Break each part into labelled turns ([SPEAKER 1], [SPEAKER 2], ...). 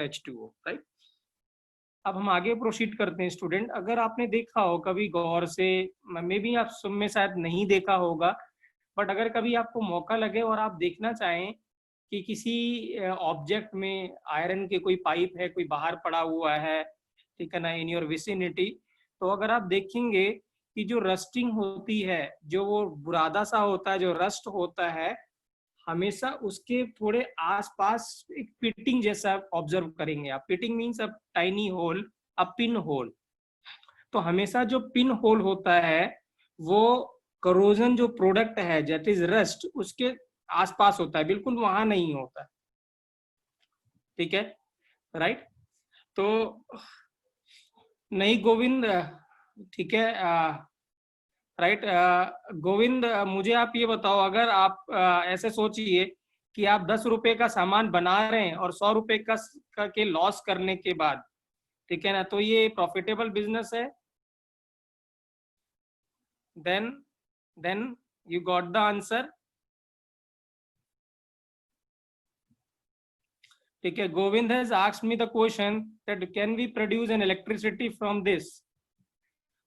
[SPEAKER 1] H2O, right. अब हम आगे प्रोसीड करते हैं स्टूडेंट। अगर आपने देखा हो कभी गौर से, मे बी आप सब में शायद नहीं देखा होगा, बट अगर कभी आपको मौका लगे और आप देखना चाहें कि किसी ऑब्जेक्ट में आयरन के कोई पाइप है, कोई बाहर पड़ा हुआ है, ठीक है ना, इन योर विसिनिटी, तो अगर आप देखेंगे कि जो रस्टिंग होती है, जो वो बुरादा सा होता है, जो रस्ट होता है, हमेशा उसके थोड़े आसपास एक पिटिंग जैसा ऑब्जर्व करेंगे आप। Pitting means a tiny hole, a pin hole. तो हमेशा जो पिन होल होता है वो करोजन जो प्रोडक्ट है, दैट इज रस्ट, उसके आसपास होता है, बिल्कुल वहां नहीं होता है, ठीक है, राइट। तो नहीं गोविंद, ठीक है, राइट। गोविंद, मुझे आप ये बताओ, अगर आप ऐसे सोचिए कि आप 10 रुपए का सामान बना रहे हैं और 100 रुपए का के लॉस करने के बाद, ठीक है ना, तो ये प्रॉफिटेबल बिजनेस है? Then you got the answer, ठीक है। Govind has asked me the question that can we produce an electricity from this?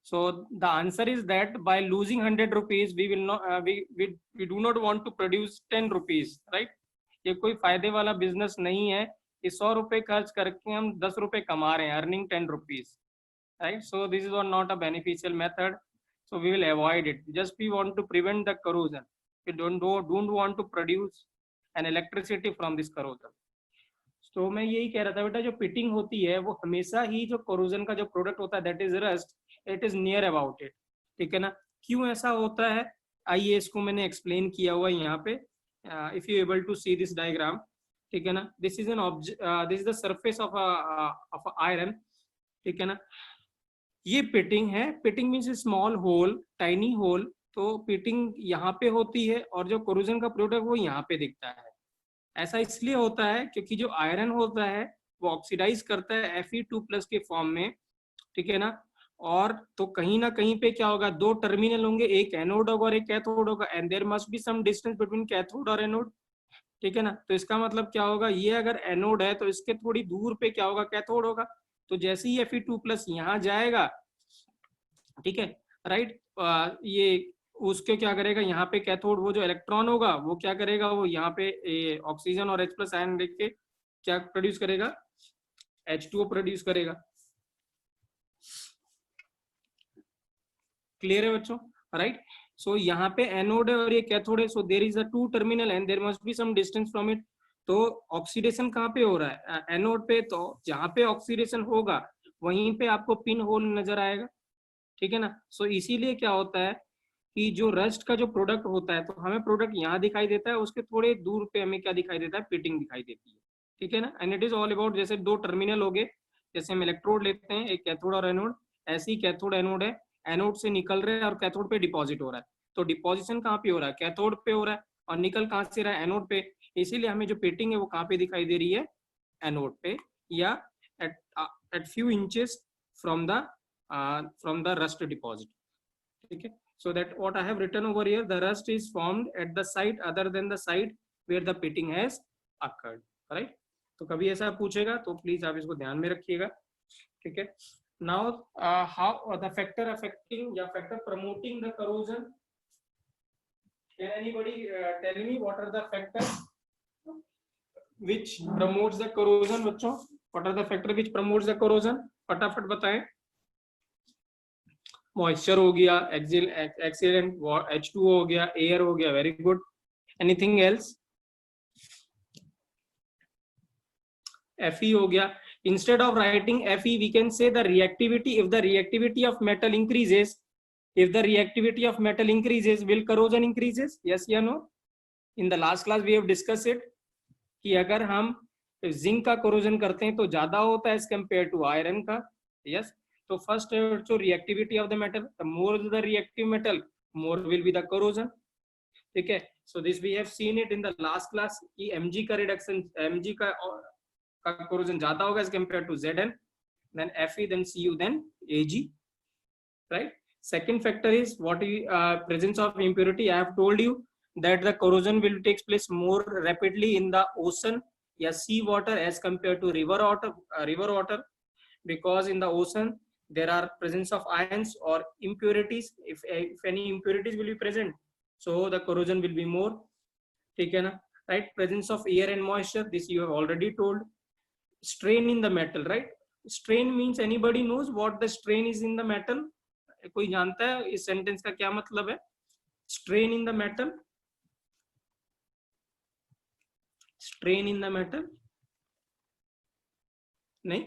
[SPEAKER 1] So the answer is that by losing 100 rupees, we will not, we do not want to produce 10 rupees, right? ये कोई फायदे वाला business नहीं है कि 100 रुपए खर्च करके हम 10 रुपए कमा रहे हैं, earning 10 rupees, right? So this is not a beneficial method, so we will avoid it. Just we want to prevent the corrosion. We don't want to produce an electricity from this corrosion. तो मैं यही कह रहा था बेटा, जो pitting होती है वो हमेशा ही जो कोरोजन का जो प्रोडक्ट होता है, that is rust, it is near about it, ठीक है ना। क्यों ऐसा होता है, आइए इसको मैंने एक्सप्लेन किया हुआ है यहाँ पे। If you able to see this diagram, ठीक है ना, this is an object, this is the surface of iron, ठीक है ना। ये पिटिंग है, pitting means small hole, tiny hole. तो पिटिंग यहाँ पे होती है और जो कोरोजन का प्रोडक्ट वो यहाँ पे दिखता है। ऐसा इसलिए होता है क्योंकि जो आयरन होता है वो ऑक्सीडाइज करता है Fe2+ के फॉर्म में, ठीक है ना। और तो कहीं ना कहीं पे क्या होगा, दो टर्मिनल होंगे, एक एनोड होगा और एक कैथोड होगा, and there must be some distance between cathode और एनोड, ठीक है ना। तो इसका मतलब क्या होगा, ये अगर एनोड है तो इसके थोड़ी दूर पे क्या होगा, कैथोड होगा। तो जैसे ही Fe2+ यहाँ जाएगा, ठीक है, राइट, ये उसके क्या करेगा, यहाँ पे कैथोड वो जो इलेक्ट्रॉन होगा वो क्या करेगा, वो यहाँ पे ऑक्सीजन और H+ आयन देख के क्या प्रोड्यूस करेगा, H2O प्रोड्यूस करेगा। क्लियर है बच्चों, राइट। सो यहाँ पे एनोड है और ये कैथोड है, so there is a two terminal and there must be some distance from it. तो ऑक्सीडेशन कहाँ पे हो रहा है, एनोड पे। तो जहाँ पे ऑक्सीडेशन होगा वहीं पे आपको पिन होल नजर आएगा, ठीक है ना। सो इसीलिए क्या होता है कि जो रस्ट का जो प्रोडक्ट होता है, तो हमें प्रोडक्ट यहाँ दिखाई देता है, उसके थोड़े दूर पे हमें क्या दिखाई देता है, पिटिंग दिखाई देती है, ठीक है ना। And it is all about, जैसे दो टर्मिनल हो गए, जैसे हम इलेक्ट्रोड लेते हैं, एक कैथोड और एनोड, ऐसी कैथोड एनोड है, एनोड से निकल रहे हैं और कैथोड पे डिपॉजिट हो रहा है। तो डिपॉजिशन कहाँ पे हो रहा है, कैथोड पे हो रहा है, और निकल कहाँ से रहा है, एनोड पे। इसीलिए हमें जो पिटिंग है वो कहाँ पे दिखाई दे रही है, एनोड पे, या eight few inches from the rust deposit, ठीक है। So that what I have written over here, the rust is formed at the site other than the site where the pitting has occurred, right? तो कभी ऐसा पूछेगा तो please आप इसको ध्यान में रखिएगा, ठीक है। Now how the factor affecting या factor promoting the corrosion, can anybody tell me what are the factors which promotes the corrosion? बच्चों, what are the factor which promotes the corrosion? फटाफट बताएं। मॉइस्चर हो गया, एक्सीलेंट, H2O हो गया, air हो गया, very good. Anything else? Fe हो गया। Instead of writing Fe we can say the reactivity, if the reactivity of metal increases, if the reactivity of metal increases, will corrosion increases? Yes या no? In the last class we have discussed it कि अगर हम zinc का corrosion करते हैं तो ज्यादा होता है as compared to iron का, yes। So first so reactivity of the metal, the more the reactive metal, more will be the corrosion, ठीक है। So this we have seen it in the last class कि Mg का reduction, Mg का corrosion ज्यादा होगा as compared to Zn, then Fe, then Cu, then Ag, right? Second factor is what is presence of impurity. I have told you that the corrosion will take place more rapidly in the ocean या sea water as compare to river water, because in the ocean there are presence of ions or impurities. If any impurities will be present, so the corrosion will be more. ठीक है ना, right? Presence of air and moisture, this you have already told. Strain in the metal, right? Strain means anybody knows what the strain is in the metal? कोई जानता है इस sentence का क्या मतलब है? Strain in the metal, strain in the metal, नहीं?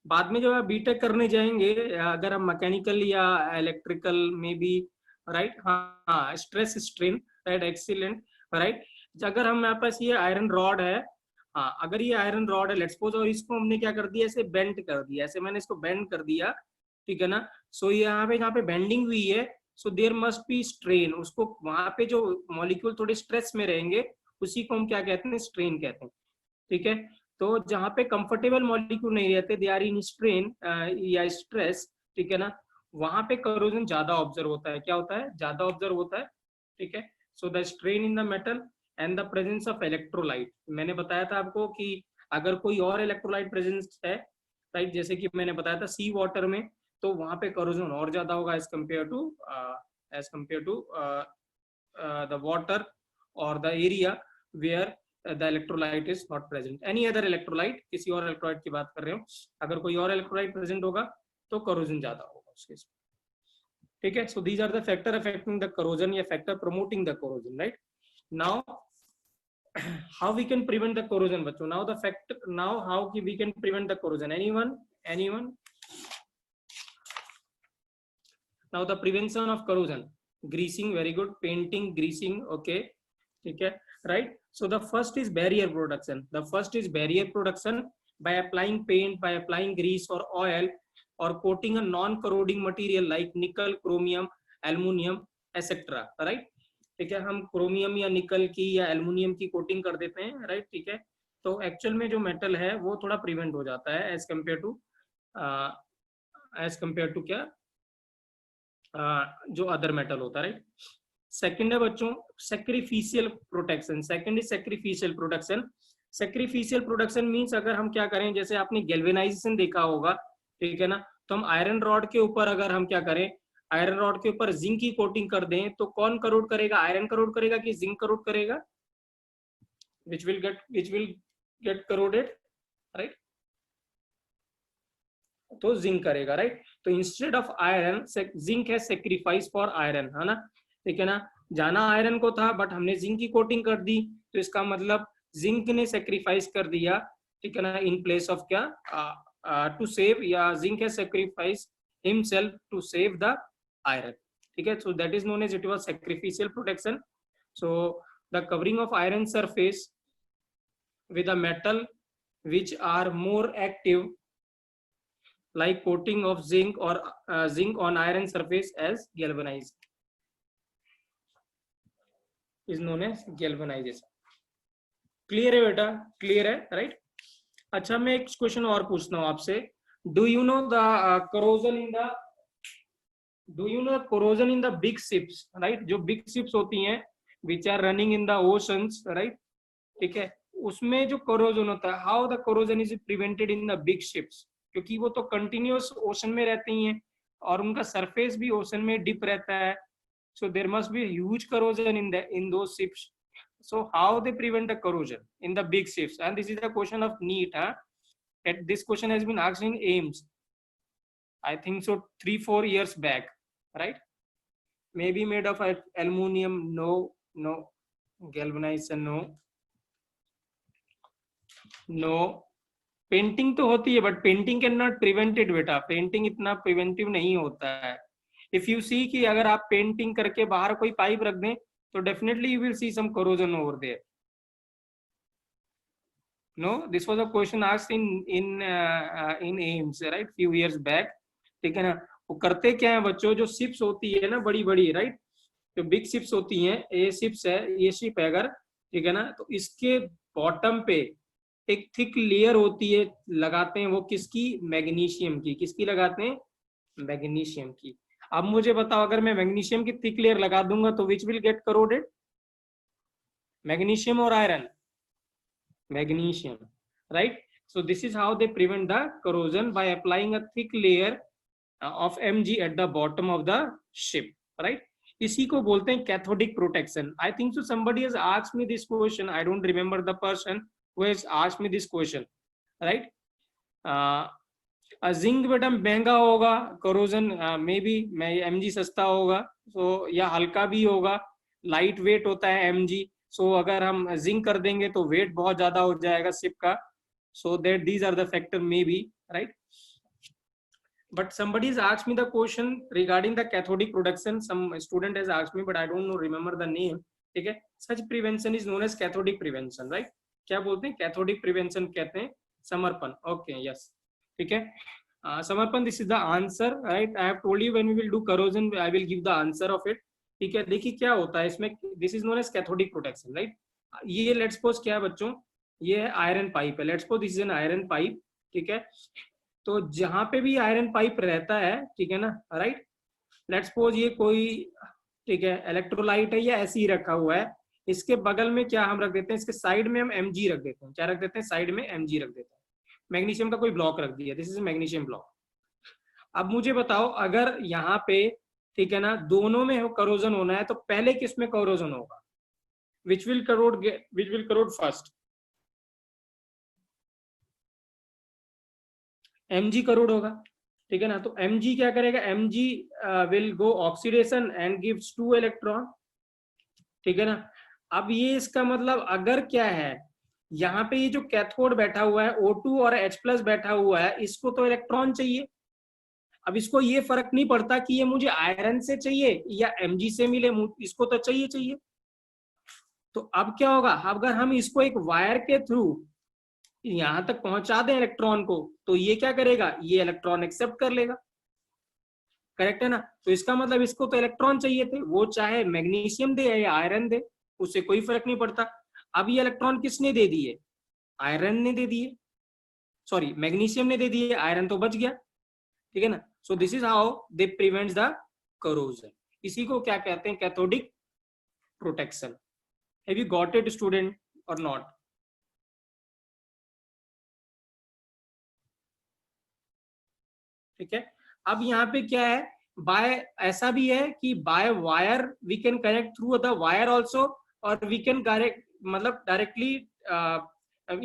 [SPEAKER 1] बाद में जब आप बीटेक करने जाएंगे, अगर हम मैकेनिकल या इलेक्ट्रिकल में भी, राइट, हाँ, stress strain, right, excellent, right. अगर हमारे पास ये आयरन रॉड है, हाँ, अगर ये आयरन रॉड है, लेट्स सपोज, और इसको हमने क्या कर दिया, ऐसे बेंड कर दिया, ऐसे मैंने इसको बेंड कर दिया, ठीक है ना. सो यहाँ पे बेंडिंग हुई है, so there must be strain. उसको वहां पे जो मॉलिक्यूल थोड़े स्ट्रेस में रहेंगे, उसी को हम क्या कहते हैं, स्ट्रेन कहते हैं. ठीक है. तो जहां पे कंफर्टेबल मॉलिक्यूल नहीं रहते, दे आर इन स्ट्रेन या स्ट्रेस, ठीक है ना, वहां पे करोजन ज्यादा ऑब्जर्व होता है. क्या होता है, ज्यादा ऑब्जर्व होता है. ठीक है. So the strain in the metal and the presence of electrolyte. मैंने बताया था आपको कि अगर कोई और इलेक्ट्रोलाइट प्रेजेंस है, राइट, जैसे कि मैंने बताया था सी वाटर में, तो वहां पे करोजन और ज्यादा होगा as compare to the water और the area where the electrolyte is not present. Any other electrolyte, किसी और इलेक्ट्रोलाइट की बात कर रहे हो, अगर कोई और इलेक्ट्रोलाइट प्रेजेंट होगा तो करोजन ज्यादा होगा उसके. ठीक है. So these are the factor affecting the corrosion या factor promoting the corrosion, right. Now how we can prevent the corrosion, बच्चों? now the factor, now how we can prevent the corrosion? anyone now the prevention of corrosion? greasing, very good. painting, greasing, okay, ठीक है, right. So the first is barrier production. By applying paint, by applying grease or oil, or coating a non-corroding material like nickel, chromium, aluminium, etc. right. ठीक है. हम chromium या निकल की या aluminium की कोटिंग कर देते हैं, राइट. ठीक है. तो एक्चुअल में जो मेटल है वो थोड़ा प्रिवेंट हो जाता है एज कंपेयर टू क्या, जो अदर मेटल होता है, राइट. सेकंड है बच्चों sacrificial protection. Second is sacrificial protection. Sacrificial protection means अगर हम क्या करें, जैसे आपने गैल्वेनाइजेशन देखा होगा, ठीक है ना, तो हम आयरन रॉड के ऊपर अगर हम क्या करें, आयरन रॉड के ऊपर जिंक की कोटिंग कर दें, तो कौन करोड करेगा, आयरन करोड करेगा कि जिंक करोड करेगा? which will get corroded, right. तो जिंक करेगा, राइट. तो इंस्टेड ऑफ आयरन जिंक है सेक्रीफाइस फॉर आयरन, है ना. ठीक है ना, जाना आयरन को था बट हमने जिंक की कोटिंग कर दी, तो इसका मतलब जिंक ने सेक्रीफाइस कर दिया, ठीक है ना, इन प्लेस ऑफ क्या, टू सेव, या जिंक है sacrifice himself to save the iron. ठीक है. So that is known as, it was sacrificial protection. So the covering of iron surface with a metal which are more active, like coating of zinc or zinc on iron surface as galvanized, is known as galvanization. Clear है बेटा, clear है, right. अच्छा, मैं एक question और पूछता हूँ आपसे. Do you know the corrosion in the big ships, right. जो बिग शिप्स होती हैं which are running in the oceans, right. ठीक है. उसमें जो कोरोजन होता है, how the corrosion is prevented in the big ships, क्योंकि वो तो कंटिन्यूअस ओशन में रहती हैं और उनका सरफेस भी ओशन में डिप रहता है. So there must be huge corrosion in those ships. So how they prevent the corrosion in the big ships? And this is the question of NEET. This question has been asked in AIIMS, I think so 3-4 years back, right. Maybe made of aluminum, no. Galvanization, no. Painting तो होती है but painting cannot prevented प्रिवेंटेड बेटा. Painting इतना preventive नहीं होता है. If you see कि अगर आप पेंटिंग करके बाहर कोई पाइप रख दें तो definitely you will see some corrosion over there. No, this was a question asked in AIIMS, right, few years back. ठीक है ना. वो करते क्या है बच्चों, जो शिप्स होती है ना बड़ी बड़ी, राइट, जो बिग शिप्स होती हैं, ये शिप्स है, ये शिप है अगर, ठीक है ना, तो इसके बॉटम पे एक थिक लेयर होती है, लगाते हैं वो किसकी, मैग्नीशियम की. किसकी लगाते हैं, मैग्नीशियम की. अब मुझे बताओ, अगर मैं मैग्नीशियम की थिक लेयर लगा दूंगा तो which will get corroded, magnesium और iron? magnesium, right? So this is how they prevent the corrosion, by applying a thick layer of Mg at the bottom of the ship, right? इसी को बोलते हैं cathodic protection. I think so somebody has asked me this question. I don't remember the person who has asked me this question, right? Zinc बेटा महंगा होगा, corrosion may be Mg सस्ता होगा, so या हल्का भी होगा, लाइट वेट होता है Mg. सो अगर हम जिंक कर देंगे तो वेट बहुत ज्यादा हो जाएगा शिप का. So that these are the factor may be, right? But somebody has asked me the question regarding the cathodic production. Some student has asked me, but I don't know, remember the name. ठीक है? Such prevention is known as cathodic prevention, right? क्या बोलते हैं? Cathodic prevention कहते हैं. समर्पण. Okay, yes. ठीक है? समर्पण, this is the answer, right? I have told you when we will do corrosion, I will give the answer of it. ठीक है? देखिए क्या होता है इसमें. This is known as cathodic protection, right? ये let's suppose क्या है बच्चों? ये है आयरन पाइप है. Let's suppose this is an iron pipe. ठीक है? तो जहां पे भी आयरन पाइप रहता है, ठीक है ना, राइट? लेट्स सपोज ये कोई, ठीक है, इलेक्ट्रोलाइट है या ऐसे ही रखा हुआ है. इसके बगल में क्या हम रख देते हैं? इसके साइड में हम Mg रख देते हैं. क्या रख देते हैं? साइड में Mg रख देते हैं. मैग्नीशियम का कोई ब्लॉक रख दिया. This is magnesium block. अब मुझे बताओ, अगर यहाँ पे, ठीक है ना, दोनों में करोजन होना है तो पहले किस में करोजन होगा? Which will crore first? Mg crore होगा. ठीक है ना? तो Mg क्या करेगा? Mg will go oxidation and gives 2 electron. ठीक है ना? अब ये इसका मतलब अगर क्या है, यहाँ पे ये जो कैथोड बैठा हुआ है O2 और H+ बैठा हुआ है, इसको तो इलेक्ट्रॉन चाहिए. अब इसको ये फर्क नहीं पड़ता कि ये मुझे आयरन से चाहिए या Mg से मिले, इसको तो चाहिए. तो अब क्या होगा? अगर हम इसको एक वायर के थ्रू यहां तक पहुंचा दें इलेक्ट्रॉन को, तो ये क्या करेगा? ये इलेक्ट्रॉन एक्सेप्ट कर लेगा. करेक्ट है ना? तो इसका मतलब इसको तो इलेक्ट्रॉन चाहिए थे, वो चाहे मैग्नीशियम दे या आयरन दे, उससे कोई फर्क नहीं पड़ता. अब ये इलेक्ट्रॉन किसने दे दिए? आयरन ने दे दिए, सॉरी मैग्नीशियम ने दे दिए, आयरन तो बच गया. ठीक है ना? सो this is how they prevents the corrosion. इसी को क्या कहते हैं? Cathodic protection. Have you got it student और नॉट? ठीक है. अब यहाँ पे क्या है? बाय, ऐसा भी है कि by wire we can connect through the wire also, और वी कैन डायरेक्ट, मतलब directly,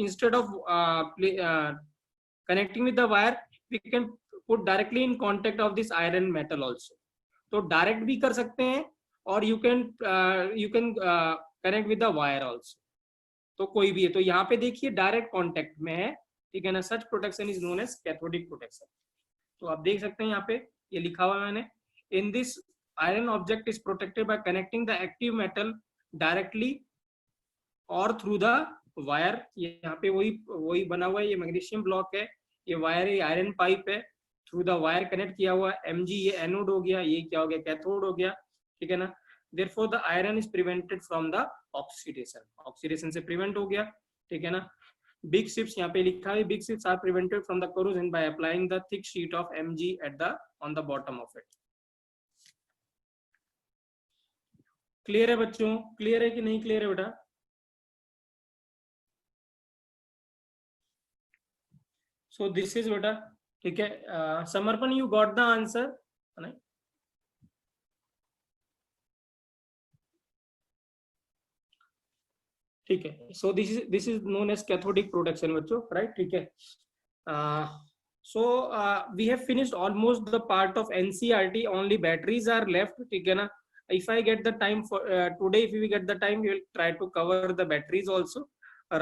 [SPEAKER 1] instead of connecting with the wire, we can put directly in contact of this iron metal also. तो direct भी कर सकते हैं, और you can connect with the wire also. तो कोई भी है. तो यहाँ पे देखिए डायरेक्ट कॉन्टेक्ट में है. ठीक है ना? Such protection is known as cathodic protection. तो आप देख सकते हैं यहाँ पे ये लिखा हुआ है मैंने. In this iron object is protected by connecting the active metal directly और थ्रू द वायर. यहाँ पे वही बना हुआ है. ये मैग्नीशियम ब्लॉक है, ये वायर है, आयरन पाइप है, थ्रू द वायर कनेक्ट किया हुआ है. Mg ये एनोड हो गया, ये क्या हो गया? कैथोड हो गया. ठीक है ना? Therefore the iron is prevented from the oxidation. Oxidation से प्रिवेंट हो गया. ठीक है ना? Big ships, यहाँ पे लिखा है, big ships are prevented from the corrosion by applying the thick sheet of Mg on the bottom of it. Clear है बच्चों? क्लियर है कि नहीं क्लियर है बेटा? सो दिस इज बेटा. ठीक है. समर्पण, यू गॉट द आंसर? नहीं? ठीक है. So this is known as cathodic protection बच्चों, राइट? ठीक है. So we have finished almost the part of NCERT. Only batteries are left. ठीक है ना? If I get the time for today, if we get the time, we will try to cover the batteries also.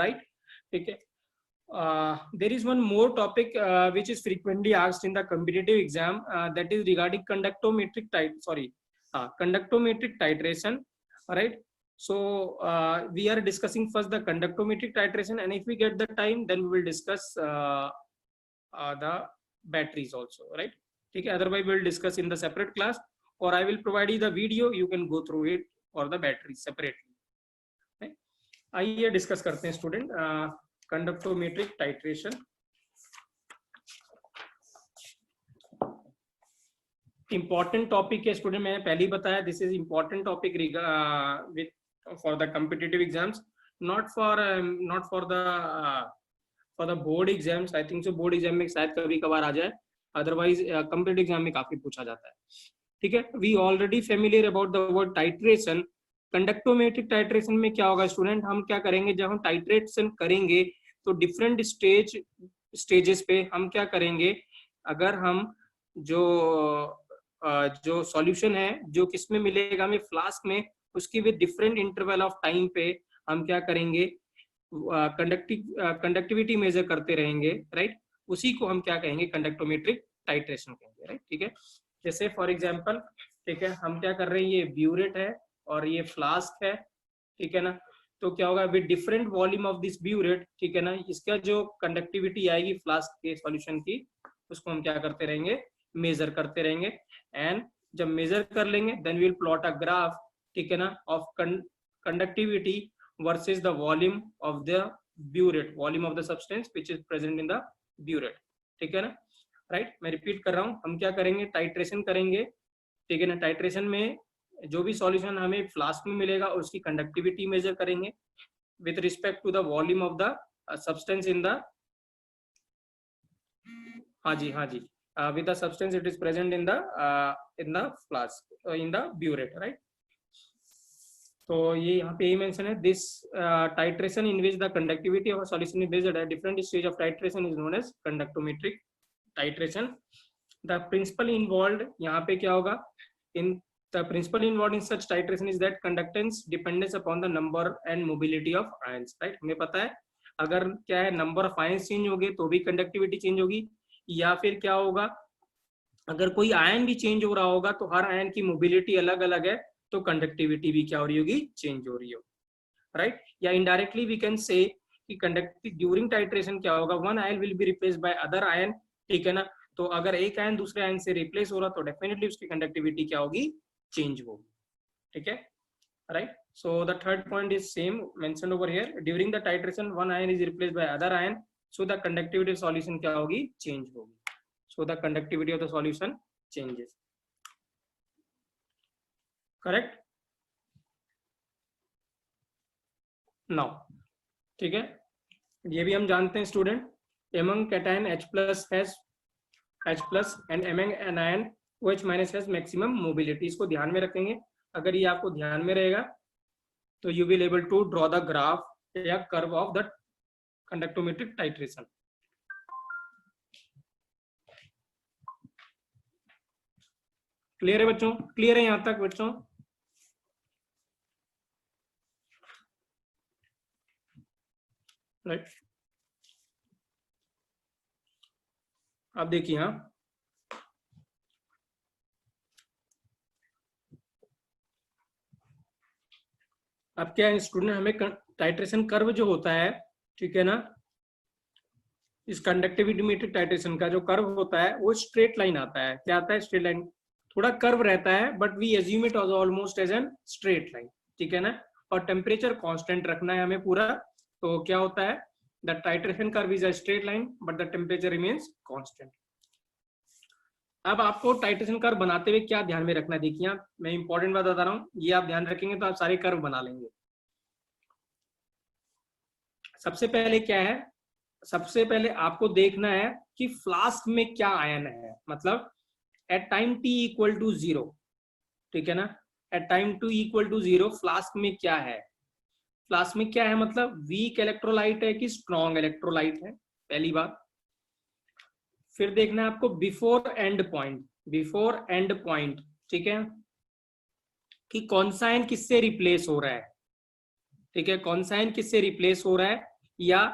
[SPEAKER 1] Right? ठीक है. There is one more topic which is frequently asked in the competitive exam. That is regarding conductometric titration. Right? So we are discussing first the conductometric titration, and if we get the time, then we will discuss the batteries also, right? Okay, otherwise we will discuss in the separate class, or I will provide you the video, you can go through it, or the batteries separately. right? आइए discuss करते हैं student conductometric titration. Important topic है student, मैंने पहले ही बताया, this is important topic with for the competitive exams. Not for the board exams, I think so board exam में शायद कभी कभार आ जाए, अदरवाइज कम्पिटेटिव एग्जाम में काफी पूछा जाता है। ठीक है, we already familiar about the word titration. Conductometric titration में क्या होगा स्टूडेंट, हम क्या करेंगे, जब हम टाइट्रेशन करेंगे तो डिफरेंट स्टेजेस पे हम क्या करेंगे, अगर हम जो सॉल्यूशन है जो किस में मिलेगा हमें, फ्लास्क में, उसकी with different interval of time पे हम क्या करेंगे, कंडक्टिविटी मेजर करते रहेंगे, राइट। उसी को हम क्या कहेंगे, कंडक्टोमेट्रिक टाइट्रेशन कहेंगे, राइट। ठीक है, जैसे फॉर एग्जांपल, ठीक है, हम क्या कर रहे हैं, ये ब्यूरेट है और ये फ्लास्क है, ठीक है ना। तो क्या होगा, with different volume of this burette, ठीक है ना, इसका जो कंडक्टिविटी आएगी फ्लास्क के सॉल्यूशन की, उसको हम क्या करते रहेंगे, मेजर करते रहेंगे। एंड जब मेजर कर लेंगे then we will plot a graph, ठीक है ना, of conductivity versus the volume of the burette, volume of the substance which is present in the burette, ठीक है ना, राइट। मैं रिपीट कर रहा हूँ, हम क्या करेंगे, टाइट्रेशन करेंगे, ठीक है ना। टाइट्रेशन में जो भी सॉल्यूशन हमें फ्लास्क में मिलेगा उसकी कंडक्टिविटी मेजर करेंगे with respect to the volume of the substance in the, हाँ जी, हाँ जी, with the substance it is present in the flask, in the burette, right। तो ये यहाँ पे यही मेंशन है, this titration in which the conductivity of solution is based at different stage of titration is known as conductometric titration. The principle involve, यहाँ पे क्या होगा, in the principle involve in such titration is that conductance dependence upon the number and mobility of ions, right. हमें पता है अगर क्या है, नंबर ऑफ आयंस चेंज हो गए तो भी कंडक्टिविटी चेंज होगी, या फिर क्या होगा, अगर कोई आयन भी चेंज हो रहा होगा तो हर आयन की मोबिलिटी अलग अलग है, तो कंडक्टिविटी भी क्या हो रही होगी, चेंज हो रही हो, राइट। या इनडायरेक्टली वी कैन से कि कंडक्टिव ड्यूरिंग टाइट्रेशन क्या होगा, one ion will be replaced by other ion, ठीक है ना। तो अगर एक आयन दूसरे आयन से रिप्लेस हो रहा तो डेफिनेटली उसकी कंडक्टिविटी क्या होगी, चेंज होगी, ठीक है, right. So the third point is same mentioned over here, during the titration one ion is replaced by other ion, so the conductivity of solution क्या होगी, change होगी, so the conductivity of the solution changes, correct। now ठीक है, ये भी हम जानते हैं student, among cation H plus has H plus and among anion OH minus has maximum mobility, इसको ध्यान में रखेंगे। अगर ये आपको ध्यान में रहेगा तो you will able to draw the graph या curve of the conductometric titration। Clear है बच्चों, क्लियर है यहां तक बच्चों, राइट। अब देखिए, हाँ अब क्या है स्टूडेंट, हमें टाइट्रेशन कर्व जो होता है, ठीक है ना, इस कंडक्टिविटी मीट्रिक टाइट्रेशन का जो कर्व होता है वो स्ट्रेट लाइन आता है। क्या आता है, स्ट्रेट लाइन, थोड़ा कर्व रहता है but we assume it as almost as an straight line, ठीक है ना। और टेम्परेचर कांस्टेंट रखना है हमें पूरा, तो क्या होता है, the titration curve is a straight line but the temperature remains constant. अब आपको टाइट्रेशन कर्व बनाते हुए क्या ध्यान में रखना है, देखिए मैं इंपॉर्टेंट बात बता रहा हूँ, ये आप ध्यान रखेंगे तो आप सारे कर्व बना लेंगे। सबसे पहले क्या है, सबसे पहले आपको देखना है कि फ्लास्क में क्या आयन है, मतलब at time t equal to 0, ठीक है ना, at time t equal to 0 flask में क्या है, फ्लास्क में क्या है मतलब वीक इलेक्ट्रोलाइट है कि स्ट्रॉन्ग इलेक्ट्रोलाइट है, पहली बात। फिर देखना है आपको before end point, before end point, ठीक है, कि कौन सा आयन किससे रिप्लेस हो रहा है, ठीक है, कौन सा आयन किससे रिप्लेस हो रहा है, या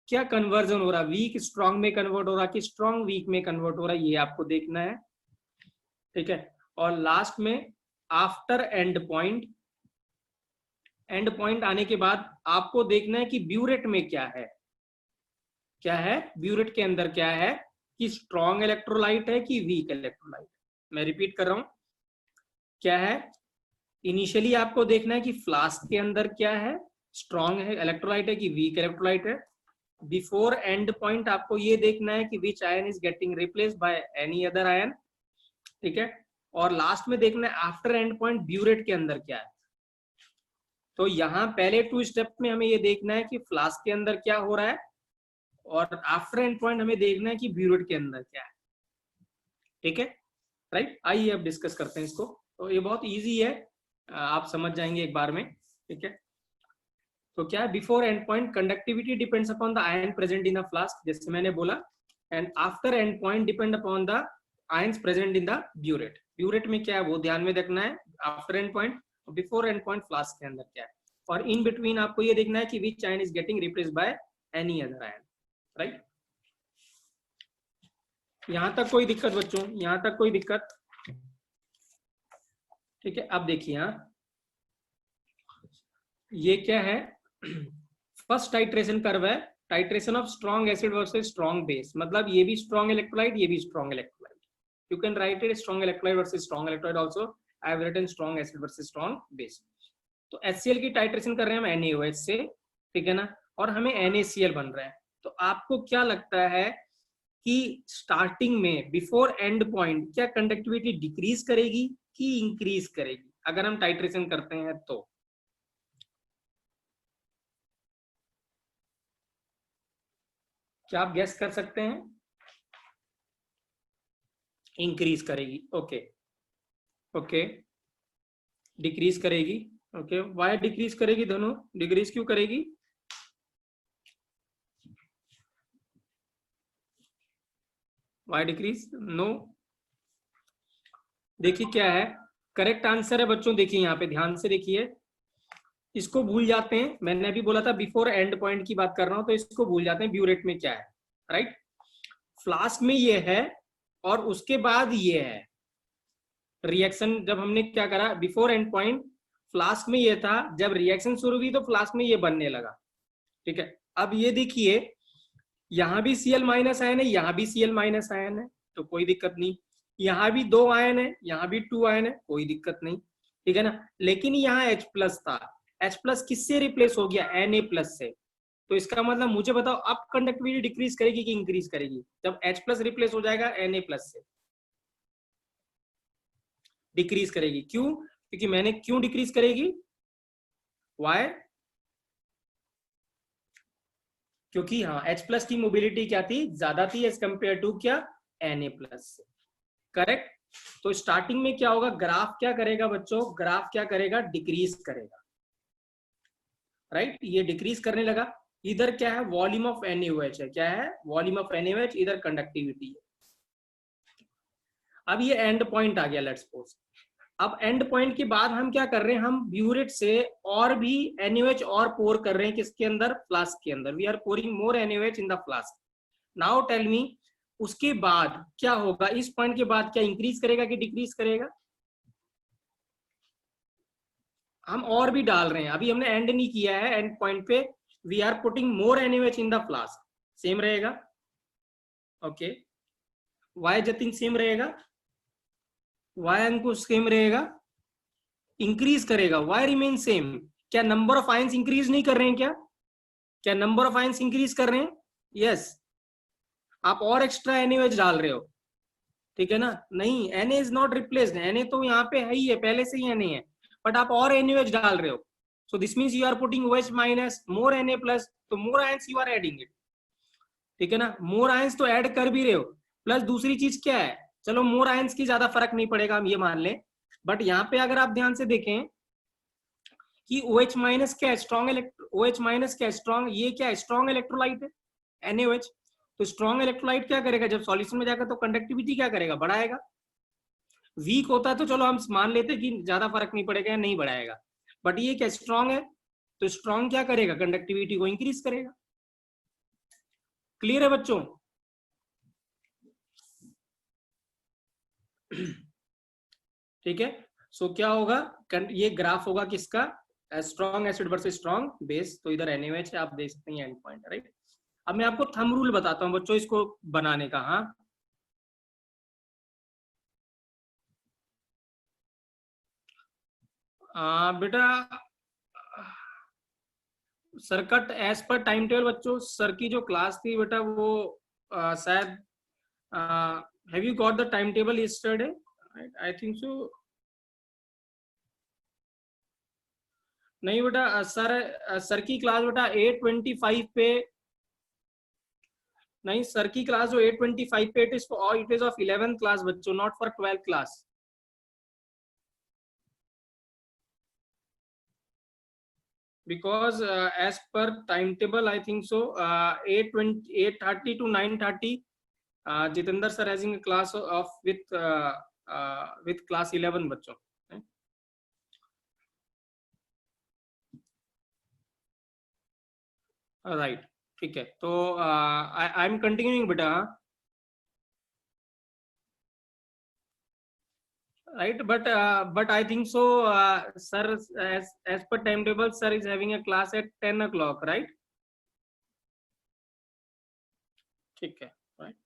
[SPEAKER 1] क्या कन्वर्जन हो रहा है, वीक स्ट्रॉन्ग में कन्वर्ट हो रहा है कि स्ट्रॉन्ग वीक में कन्वर्ट हो रहा है, ये आपको देखना है, ठीक है। और लास्ट में after end point, and point आने के बाद आपको देखना है कि ब्यूरेट में क्या है, क्या है ब्यूरेट के अंदर क्या है, कि स्ट्रॉन्ग इलेक्ट्रोलाइट है कि वीक इलेक्ट्रोलाइट। मैं रिपीट कर रहा हूं, क्या है, इनिशियली आपको देखना है कि फ्लास्क के अंदर क्या है, स्ट्रॉन्ग है इलेक्ट्रोलाइट है कि वीक इलेक्ट्रोलाइट है। बिफोर एंड पॉइंट आपको ये देखना है कि विच ion is getting replaced by any other ion, ठीक है। और लास्ट में देखना है आफ्टर एंड पॉइंट ब्यूरेट के अंदर क्या है, तो यहाँ पहले 2 स्टेप में हमें ये देखना है कि फ्लास्क के अंदर क्या हो रहा है, और आफ्टर एंड पॉइंट हमें देखना है कि ब्यूरेट के अंदर क्या है। ठीक है, राइट। आइए अब डिस्कस करते हैं इसको। तो ये बहुत इजी है, आप समझ जाएंगे एक बार में। ठीक है, तो क्या है, before end point conductivity depends upon the ion present in the flask, जैसे मैंने बोला, and after end point depend upon the ions present in the burette. Burette में क्या है वो ध्यान में रखना है, after end point, before end point flask के अंदर क्या है, और इन बिटवीन आपको ये देखना है कि विच ion is getting replaced by any other ion, right. यहां तक कोई दिक्कत बच्चों, यहां तक कोई दिक्कत? ठीक है, अब देखिए यहाँ ये क्या है, फर्स्ट टाइट्रेशन कर्व है, titration of strong acid versus strong base, मतलब ये भी स्ट्रॉन्ग इलेक्ट्रोलाइट, ये भी strong electrolyte. You can write it strong electrolyte versus strong electrolyte also. I have written strong acid versus strong base. तो HCl की titration कर रहे हैं हम NaOH से, ठीक है ना, और हमें NaCl बन रहा है। तो आपको क्या लगता है कि स्टार्टिंग में बिफोर एंड पॉइंट क्या कंडक्टिविटी डिक्रीज करेगी कि इंक्रीज करेगी अगर हम टाइट्रेशन करते हैं? तो क्या आप गेस कर सकते हैं? इंक्रीज करेगी। ओके ओके, डिक्रीज करेगी। ओके, वाई डिक्रीज करेगी? दोनों डिक्रीज क्यों करेगी? Y decrease? नो, देखिए क्या है करेक्ट आंसर है बच्चों। देखिए यहाँ पे ध्यान से देखिए, इसको भूल जाते हैं। मैंने अभी बोला था बिफोर एंड पॉइंट की बात कर रहा हूं, तो इसको भूल जाते हैं। ब्यूरेट में क्या है, राइट, फ्लास्क में ये है और उसके बाद ये है रिएक्शन। जब हमने क्या करा बिफोर एंड पॉइंट, फ्लास्क में ये था, जब रिएक्शन शुरू हुई तो फ्लास्क में ये बनने लगा। ठीक है, अब ये देखिए यहां भी Cl माइनस आयन है, यहां भी Cl माइनस आयन है, तो कोई दिक्कत नहीं। यहां भी 2 आयन है, यहां भी 2 आयन है, कोई दिक्कत नहीं। ठीक है ना, लेकिन यहाँ H प्लस था, H प्लस किससे रिप्लेस हो गया? Na प्लस से। तो इसका मतलब मुझे बताओ अब कंडक्टिविटी डिक्रीज करेगी कि इंक्रीज करेगी? जब H प्लस रिप्लेस हो जाएगा Na प्लस से, डिक्रीज करेगी। क्यों? क्योंकि मैंने क्यों डिक्रीज करेगी? वाई? क्योंकि हाँ H प्लस की मोबिलिटी क्या थी? ज्यादा थी एज कंपेयर टू क्या? Na प्लस से। करेक्ट। तो स्टार्टिंग में क्या होगा, ग्राफ क्या करेगा बच्चों? ग्राफ क्या करेगा? डिक्रीज करेगा, राइट। ये डिक्रीज करने लगा। इधर क्या है? वॉल्यूम ऑफ NaOH है। क्या है? Volume of NaOH। इधर कंडक्टिविटी है। अब ये एंड पॉइंट आ गया, लेट्स सपोज। अब एंड पॉइंट के बाद हम क्या कर रहे हैं? हम ब्यूरेट से और भी NaOH और पोर कर रहे हैं। किसके अंदर? फ्लास्क के अंदर। We are pouring more NaOH in the flask. Now tell me, उसके बाद क्या होगा? इस पॉइंट के बाद क्या इंक्रीज करेगा कि डिक्रीज करेगा? हम और भी डाल रहे हैं, अभी हमने एंड नहीं किया है। एंड पॉइंट पे we are putting more NaOH in the flask. Same रहेगा। ओके, वाई जतिन सेम रहेगा, वाई अंकुश सेम रहेगा, इंक्रीज करेगा। Why remain same. क्या नंबर ऑफ आयंस इंक्रीज नहीं कर रहे हैं? क्या नंबर ऑफ आयंस इंक्रीज कर रहे हैं? यस। आप और एक्स्ट्रा NaOH डाल रहे हो, ठीक है ना? नहीं, Na is not replaced. Na तो यहाँ पे है ही है, पहले से ही Na है, बट आप और NaOH डाल रहे हो। So this means you are putting OH minus more Na plus, तो more ions you are adding it. ठीक है ना, मोर आयंस तो ऐड कर भी रहे हो। प्लस दूसरी चीज क्या है, चलो मोर आयंस की ज्यादा फर्क नहीं पड़ेगा, हम ये मान लें, बट यहाँ पे अगर आप ध्यान से देखें कि OH माइनस क्या है? स्ट्रॉन्ग OH माइनस क्या है? स्ट्रॉन्ग, ये क्या है? स्ट्रॉन्ग इलेक्ट्रोलाइट है NaOH। तो स्ट्रॉन्ग इलेक्ट्रोलाइट क्या करेगा? जब सॉल्यूशन में जाकर तो कंडक्टिविटी क्या करेगा? बढ़ाएगा। वीक होता है तो चलो हम मान लेते कि ज्यादा फर्क नहीं पड़ेगा, नहीं बढ़ाएगा, बट ये क्या स्ट्रॉन्ग है, तो स्ट्रॉन्ग क्या करेगा? कंडक्टिविटी को इंक्रीज करेगा। क्लियर है बच्चों? ठीक है, सो क्या होगा, ये ग्राफ होगा किसका? Strong acid versus strong base. तो इधर NaOH है, आप देख सकते हैं एंड पॉइंट, राइट। अब मैं आपको थंब रूल बताता हूं बच्चों इसको बनाने का। हाँ, बेटा सर का एज पर टाइम टेबल बच्चों, सर की जो क्लास थी बेटा वो शायद, have you got the time table yesterday? I think सो। नहीं बेटा सर की क्लास बेटा 8:25 पे, नहीं सर की क्लास जो 8:25 पे it is of 11th class बच्चों, not for 12th class. Because as per timetable I think so 8:30 to 9:30 Jitendra sir having a class of with class 11 बच्चों। राइट ठीक है, तो आई एम कंटिन्यूइंग बेटा। Right, but I think so sir, as per timetable sir is having a class at 10 o'clock, right? ठीक है, right.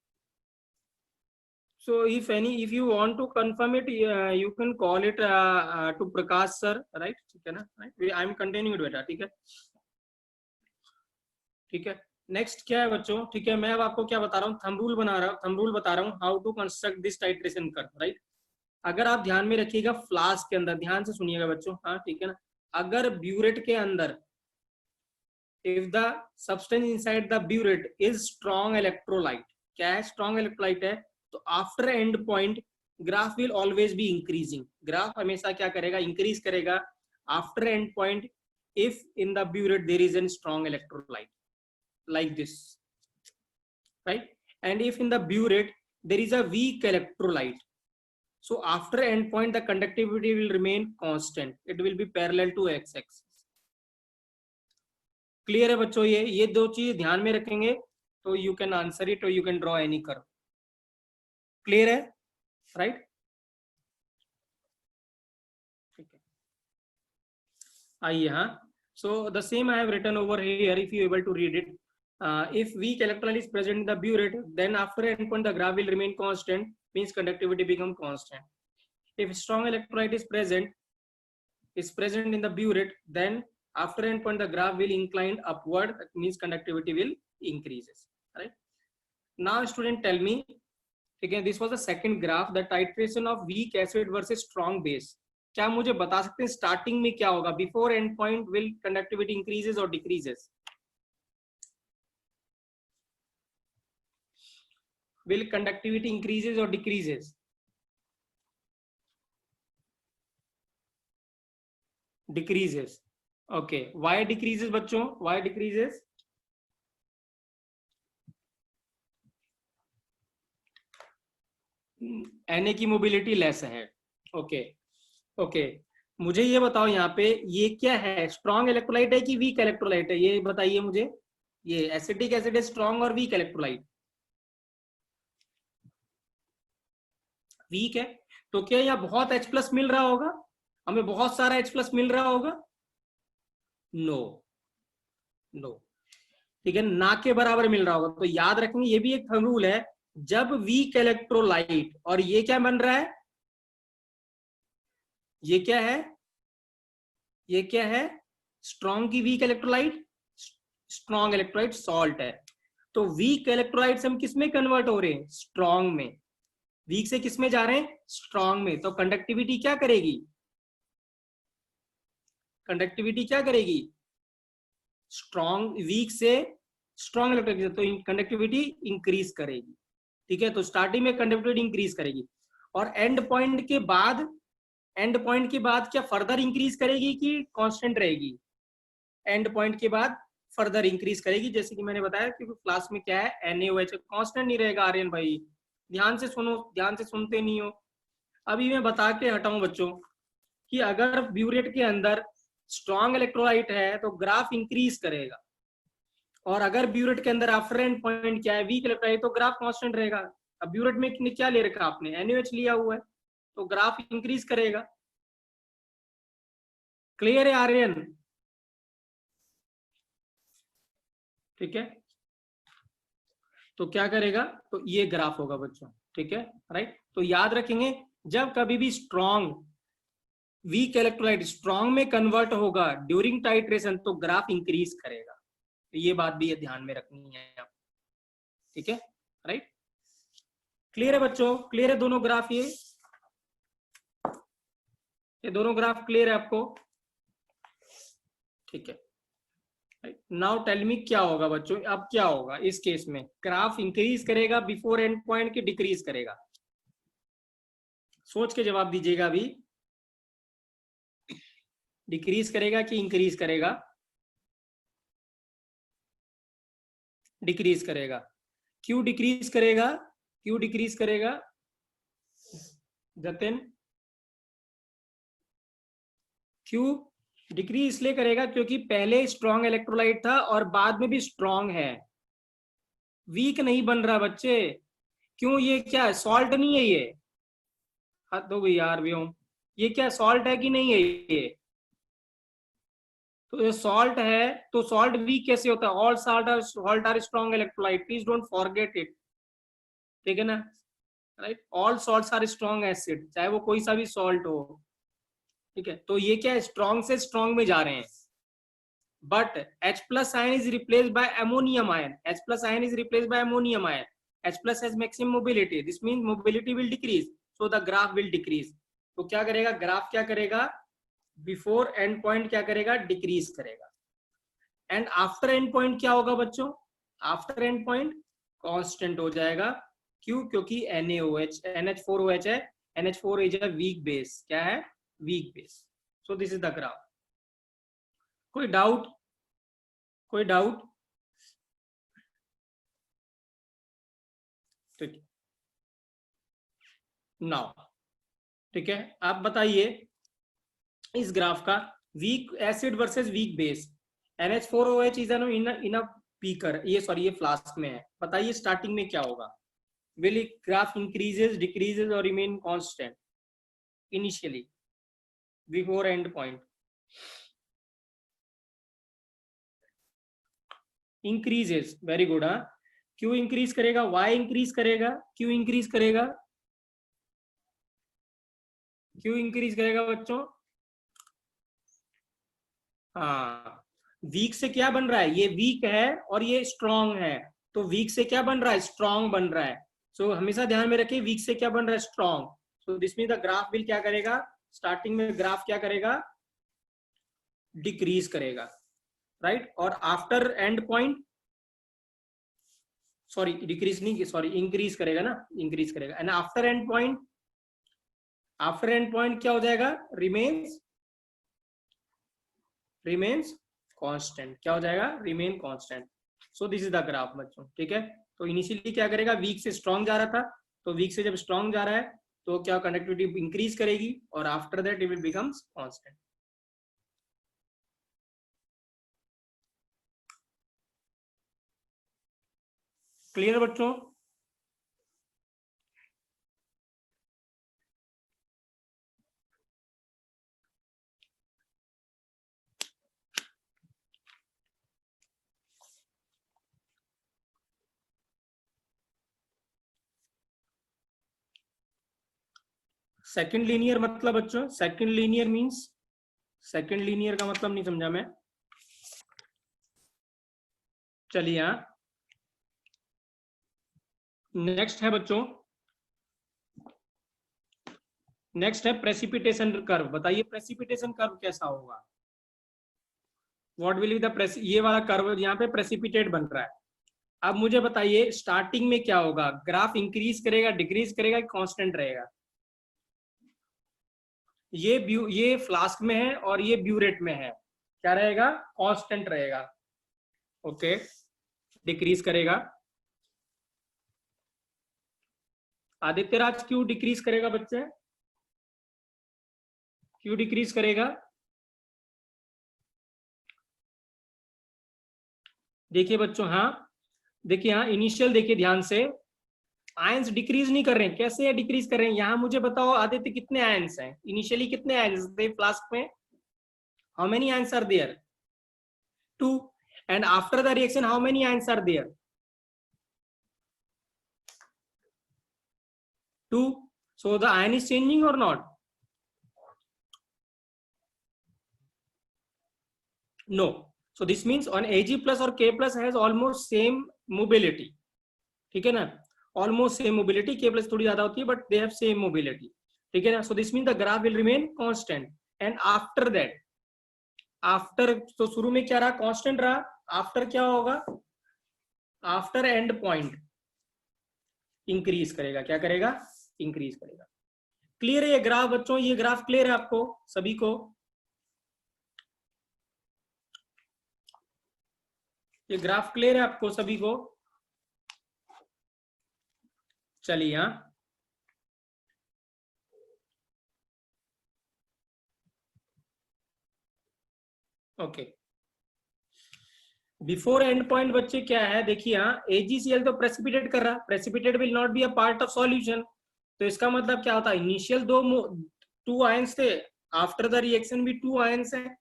[SPEAKER 1] So if you want to confirm it you can call it to Prakash sir, right? ठीक है ना, right? I am continuing बेटा, ठीक है ठीक है। नेक्स्ट क्या है बच्चों, ठीक है, मैं अब आपको क्या बता रहा हूँ, थंब रूल बता रहा हूँ how to construct this titration curve, right. अगर आप ध्यान में रखिएगा फ्लास्क के अंदर, ध्यान से सुनिएगा बच्चों, हाँ ठीक है ना, अगर ब्यूरेट के अंदर if the substance inside the burette is strong electrolyte, क्या है, स्ट्रॉन्ग इलेक्ट्रोलाइट है, तो after end point graph will always be increasing, graph हमेशा क्या करेगा, इंक्रीज करेगा after end point if in the burette there is an strong electrolyte like this, right? And if in the burette there is a weak electrolyte, so after end point the conductivity will remain constant, it will be parallel to x axis। Clear है बच्चों, ये दो चीज ध्यान में रखेंगे तो you can answer it और you can draw any curve. Clear है, राइट? ठीक है, आइए, हाँ, so the same I have written over here if you able to read it। If weak electrolyte is present in the burette, then after endpoint the graph will remain constant, means conductivity become constant. If strong electrolyte is present in the burette, then after endpoint the graph will incline upward, that means conductivity will increases, right? Now student tell me, again this was the second graph, the titration of weak acid versus strong base। क्या मुझे बता सकते हैं starting में क्या होगा, before end point will conductivity increases और decreases? Will conductivity increases or decreases? Decreases। Okay, why decreases बच्चों, why decreases? Na की मोबिलिटी लेस है। ओके ओके, मुझे ये बताओ यहाँ पे ये क्या है, स्ट्रॉन्ग इलेक्ट्रोलाइट है कि वीक इलेक्ट्रोलाइट है, ये बताइए मुझे। ये एसिटिक एसिड है, स्ट्रॉन्ग और वीक इलेक्ट्रोलाइट? वीक है, तो क्या यहाँ बहुत H+ मिल रहा होगा, हमें बहुत सारा H+ मिल रहा होगा? नो नो, ठीक है, ना के बराबर मिल रहा होगा। तो याद रखेंगे ये भी एक रूल है, जब वीक इलेक्ट्रोलाइट, और ये क्या बन रहा है, ये क्या है, ये क्या है, स्ट्रॉन्ग की weak electrolyte, strong electrolyte salt है। तो वीक इलेक्ट्रोलाइट से हम किस में कन्वर्ट हो रहे हैं, स्ट्रॉन्ग में। वीक से किस में जा रहे हैं, स्ट्रॉन्ग में। तो कंडक्टिविटी क्या करेगी, कंडक्टिविटी क्या करेगी, स्ट्रॉन्ग, वीक से स्ट्रॉन्ग इलेक्ट्रोलाइट, तो कंडक्टिविटी इंक्रीज करेगी, ठीक है। तो स्टार्टिंग में कंडक्टिविटी इंक्रीज करेगी, और एंड पॉइंट के बाद, एंड पॉइंट के बाद क्या फर्दर इंक्रीज करेगी कि कांस्टेंट रहेगी? एंड पॉइंट के बाद फर्दर इंक्रीज करेगी, जैसे कि मैंने बताया, क्योंकि क्लास में क्या है, NaOH कांस्टेंट नहीं रहेगा। आर्यन भाई ध्यान से सुनो, ध्यान से सुनते नहीं हो। अभी मैं बता के हटाऊं बच्चों कि अगर ब्यूरेट के अंदर स्ट्रॉन्ग इलेक्ट्रोलाइट है तो ग्राफ इंक्रीज करेगा, और अगर ब्यूरेट के अंदर आफ्टर एंड पॉइंट क्या है, वीक इलेक्ट्रोलाइट, तो ग्राफ कांस्टेंट रहेगा। अब ब्यूरेट में क्या ले रखा आपने, NaOH लिया हुआ है, तो ग्राफ इंक्रीज करेगा। क्लियर है आर्यन? ठीक है, तो क्या करेगा, तो ये ग्राफ होगा बच्चों, ठीक है, राइट। तो याद रखेंगे जब कभी भी स्ट्रॉन्ग वीक इलेक्ट्रोलाइट स्ट्रॉन्ग में कन्वर्ट होगा ड्यूरिंग टाइट्रेशन, तो ग्राफ इंक्रीज करेगा। तो ये बात भी ध्यान में रखनी है आप, ठीक है, राइट। क्लियर है बच्चों, क्लियर है दोनों ग्राफ, ये दोनों ग्राफ क्लियर है आपको? ठीक है। नाउ टेल मी क्या होगा बच्चों, अब क्या होगा इस केस में, ग्राफ इंक्रीज करेगा बिफोर एंड पॉइंट की डिक्रीज करेगा? सोच के जवाब दीजिएगा अभी। डिक्रीज करेगा कि इंक्रीज करेगा? डिक्रीज करेगा। क्यों डिक्रीज करेगा? क्यों डिक्रीज करेगा जतिन? क्यों डिक्रीज इसलिए करेगा क्योंकि पहले स्ट्रॉन्ग इलेक्ट्रोलाइट था और बाद में भी स्ट्रॉन्ग है, वीक नहीं बन रहा बच्चे। क्यों, ये क्या है, सॉल्ट नहीं है ये? हद हो गई यार भी हूँ, ये क्या सॉल्ट है कि नहीं है ये? तो ये सॉल्ट है, तो सॉल्ट वीक कैसे होता है? All salt are strong electrolyte, please don't forget it, ठीक है ना? Right, all salts are strong acid, चाहे वो कोई सा भी सॉल्ट हो, ठीक है? तो ये क्या है, स्ट्रॉन्ग से स्ट्रॉन्ग में जा रहे हैं। But H plus ion is replaced by ammonium ion. H plus ion is replaced by ammonium ion. H plus has maximum mobility. This means mobility will decrease. So the graph will decrease. तो क्या करेगा graph, क्या करेगा before end point, क्या करेगा decrease करेगा। And after end point क्या होगा बच्चों? आफ्टर एंड पॉइंट कांस्टेंट हो जाएगा। क्यों? क्योंकि NaOH NH4OH है, NH4 is a weak base. क्या है? Weak base. So this is the graph. कोई डाउट? कोई डाउट? ठीक है, नाउ ठीक है, आप बताइए इस ग्राफ का weak acid versus weak base. NH4OH is in a beaker, ये सॉरी ये फ्लास्क में है। बताइए स्टार्टिंग में क्या होगा? Will it graph increases, decreases और remain constant initially before end point? Increases, very good. हाँ, क्यों इंक्रीज करेगा? वाई इंक्रीज करेगा? क्यों इंक्रीज करेगा? क्यों इंक्रीज करेगा बच्चों? हाँ, वीक से क्या बन रहा है? ये वीक है और ये स्ट्रॉन्ग है, तो वीक से क्या बन रहा है? स्ट्रॉन्ग बन रहा है। सो हमेशा ध्यान में रखिए, वीक से क्या बन रहा है? Strong. So this mean the graph will क्या करेगा? स्टार्टिंग में ग्राफ क्या करेगा? डिक्रीज करेगा, राइट? और after end point, sorry decrease नहीं, सॉरी इंक्रीज करेगा ना, इंक्रीज करेगा। And after end point, after end point क्या हो जाएगा? Remains, remains constant. क्या हो जाएगा? Remain constant. So this is the graph बच्चों, ठीक है? तो इनिशियली क्या करेगा? वीक से स्ट्रॉन्ग जा रहा था, तो वीक से जब स्ट्रॉन्ग जा रहा है तो क्या कंडक्टिविटी इंक्रीज करेगी और after that it will becomes constant. Clear बच्चों? सेकंड लीनियर मतलब बच्चों, second linear means, second linear का मतलब नहीं समझा मैं। चलिए यहां नेक्स्ट है बच्चों, नेक्स्ट है प्रेसिपिटेशन कर्व। बताइए प्रेसिपिटेशन कर्व कैसा होगा? व्हाट विल बी द ये वाला कर्व यहाँ पे प्रेसिपिटेट बन रहा है। अब मुझे बताइए स्टार्टिंग में क्या होगा? ग्राफ इंक्रीज करेगा, डिक्रीज करेगा, कांस्टेंट रहेगा? ये फ्लास्क में है और ये ब्यूरेट में है, क्या रहेगा? कांस्टेंट रहेगा। ओके, डिक्रीज करेगा। आदित्य राज क्यों डिक्रीज करेगा बच्चे? क्यों डिक्रीज करेगा? देखिए बच्चों, हाँ देखिए, हाँ इनिशियल देखिए ध्यान से, आयंस डिक्रीज नहीं कर रहे हैं। कैसे डिक्रीज कर रहे हैं? यहाँ मुझे बताओ आदित्य, कितने आयंस हैं इनिशियली? कितने आयंस थे फ्लास्क में? How many ions are there? 2। And after the reaction how many ions are there? 2। So the ion is changing or not? No. So this means on Ag plus or K plus has almost same mobility, ठीक है ना? Almost same mobility, K plus थोड़ी ज्यादा होती है but they have same mobility, ठीक है ना? So this means the graph will remain constant and after that after, तो शुरू में क्या रहा, कांस्टेंट रहा, आफ्टर क्या होगा, आफ्टर एंड पॉइंट इंक्रीज करेगा, क्या करेगा, इंक्रीज करेगा। क्लियर है ये ग्राफ बच्चों, ये ग्राफ क्लियर है आपको सभी को, ये ग्राफ क्लियर है आपको सभी को? चलिए हाँ, ओके। बिफोर एंड पॉइंट बच्चे क्या है, देखिए यहाँ AgCl तो प्रेसिपिटेट कर रहा, precipitate will not be a part of solution, तो इसका मतलब क्या होता है, इनिशियल टू आयंस थे, आफ्टर द रिएक्शन भी 2 आयंस हैं,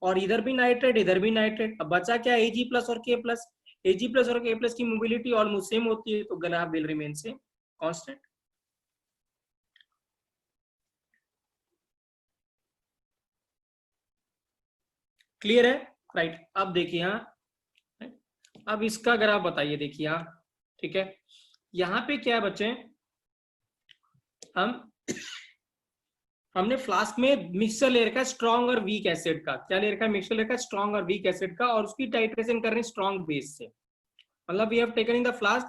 [SPEAKER 1] और इधर भी नाइट्रेट इधर भी नाइट्रेट, अब बचा क्या, Ag प्लस और K प्लस। Ag प्लस और K प्लस की मोबिलिटी ऑलमोस्ट सेम होती है, तो graph will remain same, constant. Clear है, राइट। अब देखिए यहाँ, अब इसका ग्राफ बताइए, देखिए यहाँ, ठीक है, यहाँ पे क्या है बच्चे, हमने फ्लास्क में मिक्सचर ले रखा है स्ट्रॉन्ग और वीक एसिड का, क्या ले रखा है, मिक्सचर ले रखा है स्ट्रॉन्ग और वीक एसिड का, और उसकी टाइट्रेशन कर रहे हैं स्ट्रॉन्ग बेस से, मतलब we have taken in the flask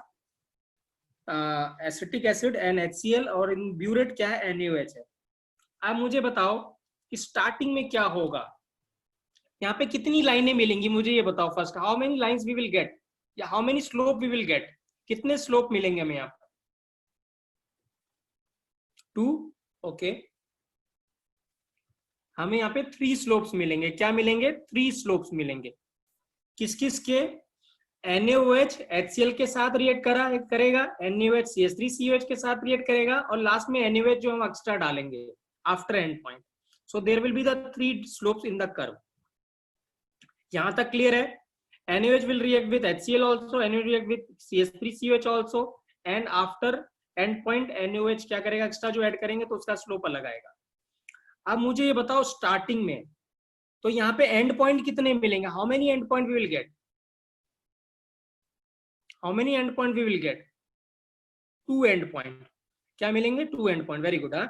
[SPEAKER 1] acetic acid NaCl, और इन ब्यूरेट क्या है, NaOH है। अब मुझे बताओ कि स्टार्टिंग में क्या होगा, यहाँ पे कितनी लाइनें मिलेंगी, मुझे ये बताओ first, how many lines we will get, या how many slope we will get, कितने स्लोप मिलेंगे हमें यहाँ पर, 2, ओके। हमें यहाँ पे 3 स्लोप्स मिलेंगे, क्या मिलेंगे, 3 स्लोप्स मिलेंगे, किस किस के, NaOH HCl के साथ रिएक्ट करेगा, NaOH CH3COH के साथ रिएक्ट करेगा, और लास्ट में NaOH जो हम एक्स्ट्रा डालेंगे after end point. So there will be the 3 slopes in the curve. यहां तक क्लियर है? NaOH will react with HCl also, NaOH will react with CH3COH also, and after end point NaOH क्या करेगा, extra जो add करेंगे तो उसका slope अलग आएगा। अब मुझे ये बताओ स्टार्टिंग में, तो यहाँ पे एंड पॉइंट कितने मिलेंगे, how many end point we will get, how many end point we will get, 2 end point, क्या मिलेंगे, 2 एंड पॉइंट, वेरी गुड। हाँ,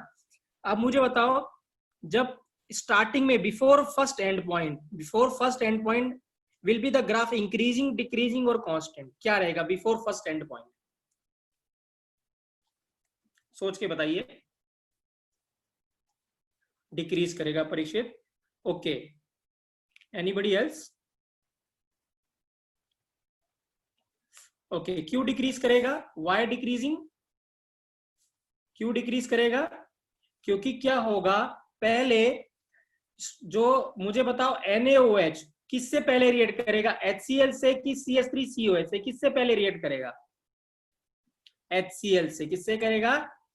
[SPEAKER 1] अब मुझे बताओ, जब स्टार्टिंग में before first and point will be the graph increasing, decreasing और constant, क्या रहेगा बिफोर फर्स्ट एंड पॉइंट, सोच के बताइए। डिक्रीज करेगा Parikshit, okay. Anybody else? Okay, क्यों डिक्रीज करेगा, वाई डिक्रीजिंग, क्यों डिक्रीज करेगा, क्योंकि क्या होगा, पहले जो मुझे बताओ NaOH किससे पहले रिएक्ट करेगा, HCl से कि CH3COH से, किससे पहले रिएक्ट करेगा, HCl से, किससे करेगा,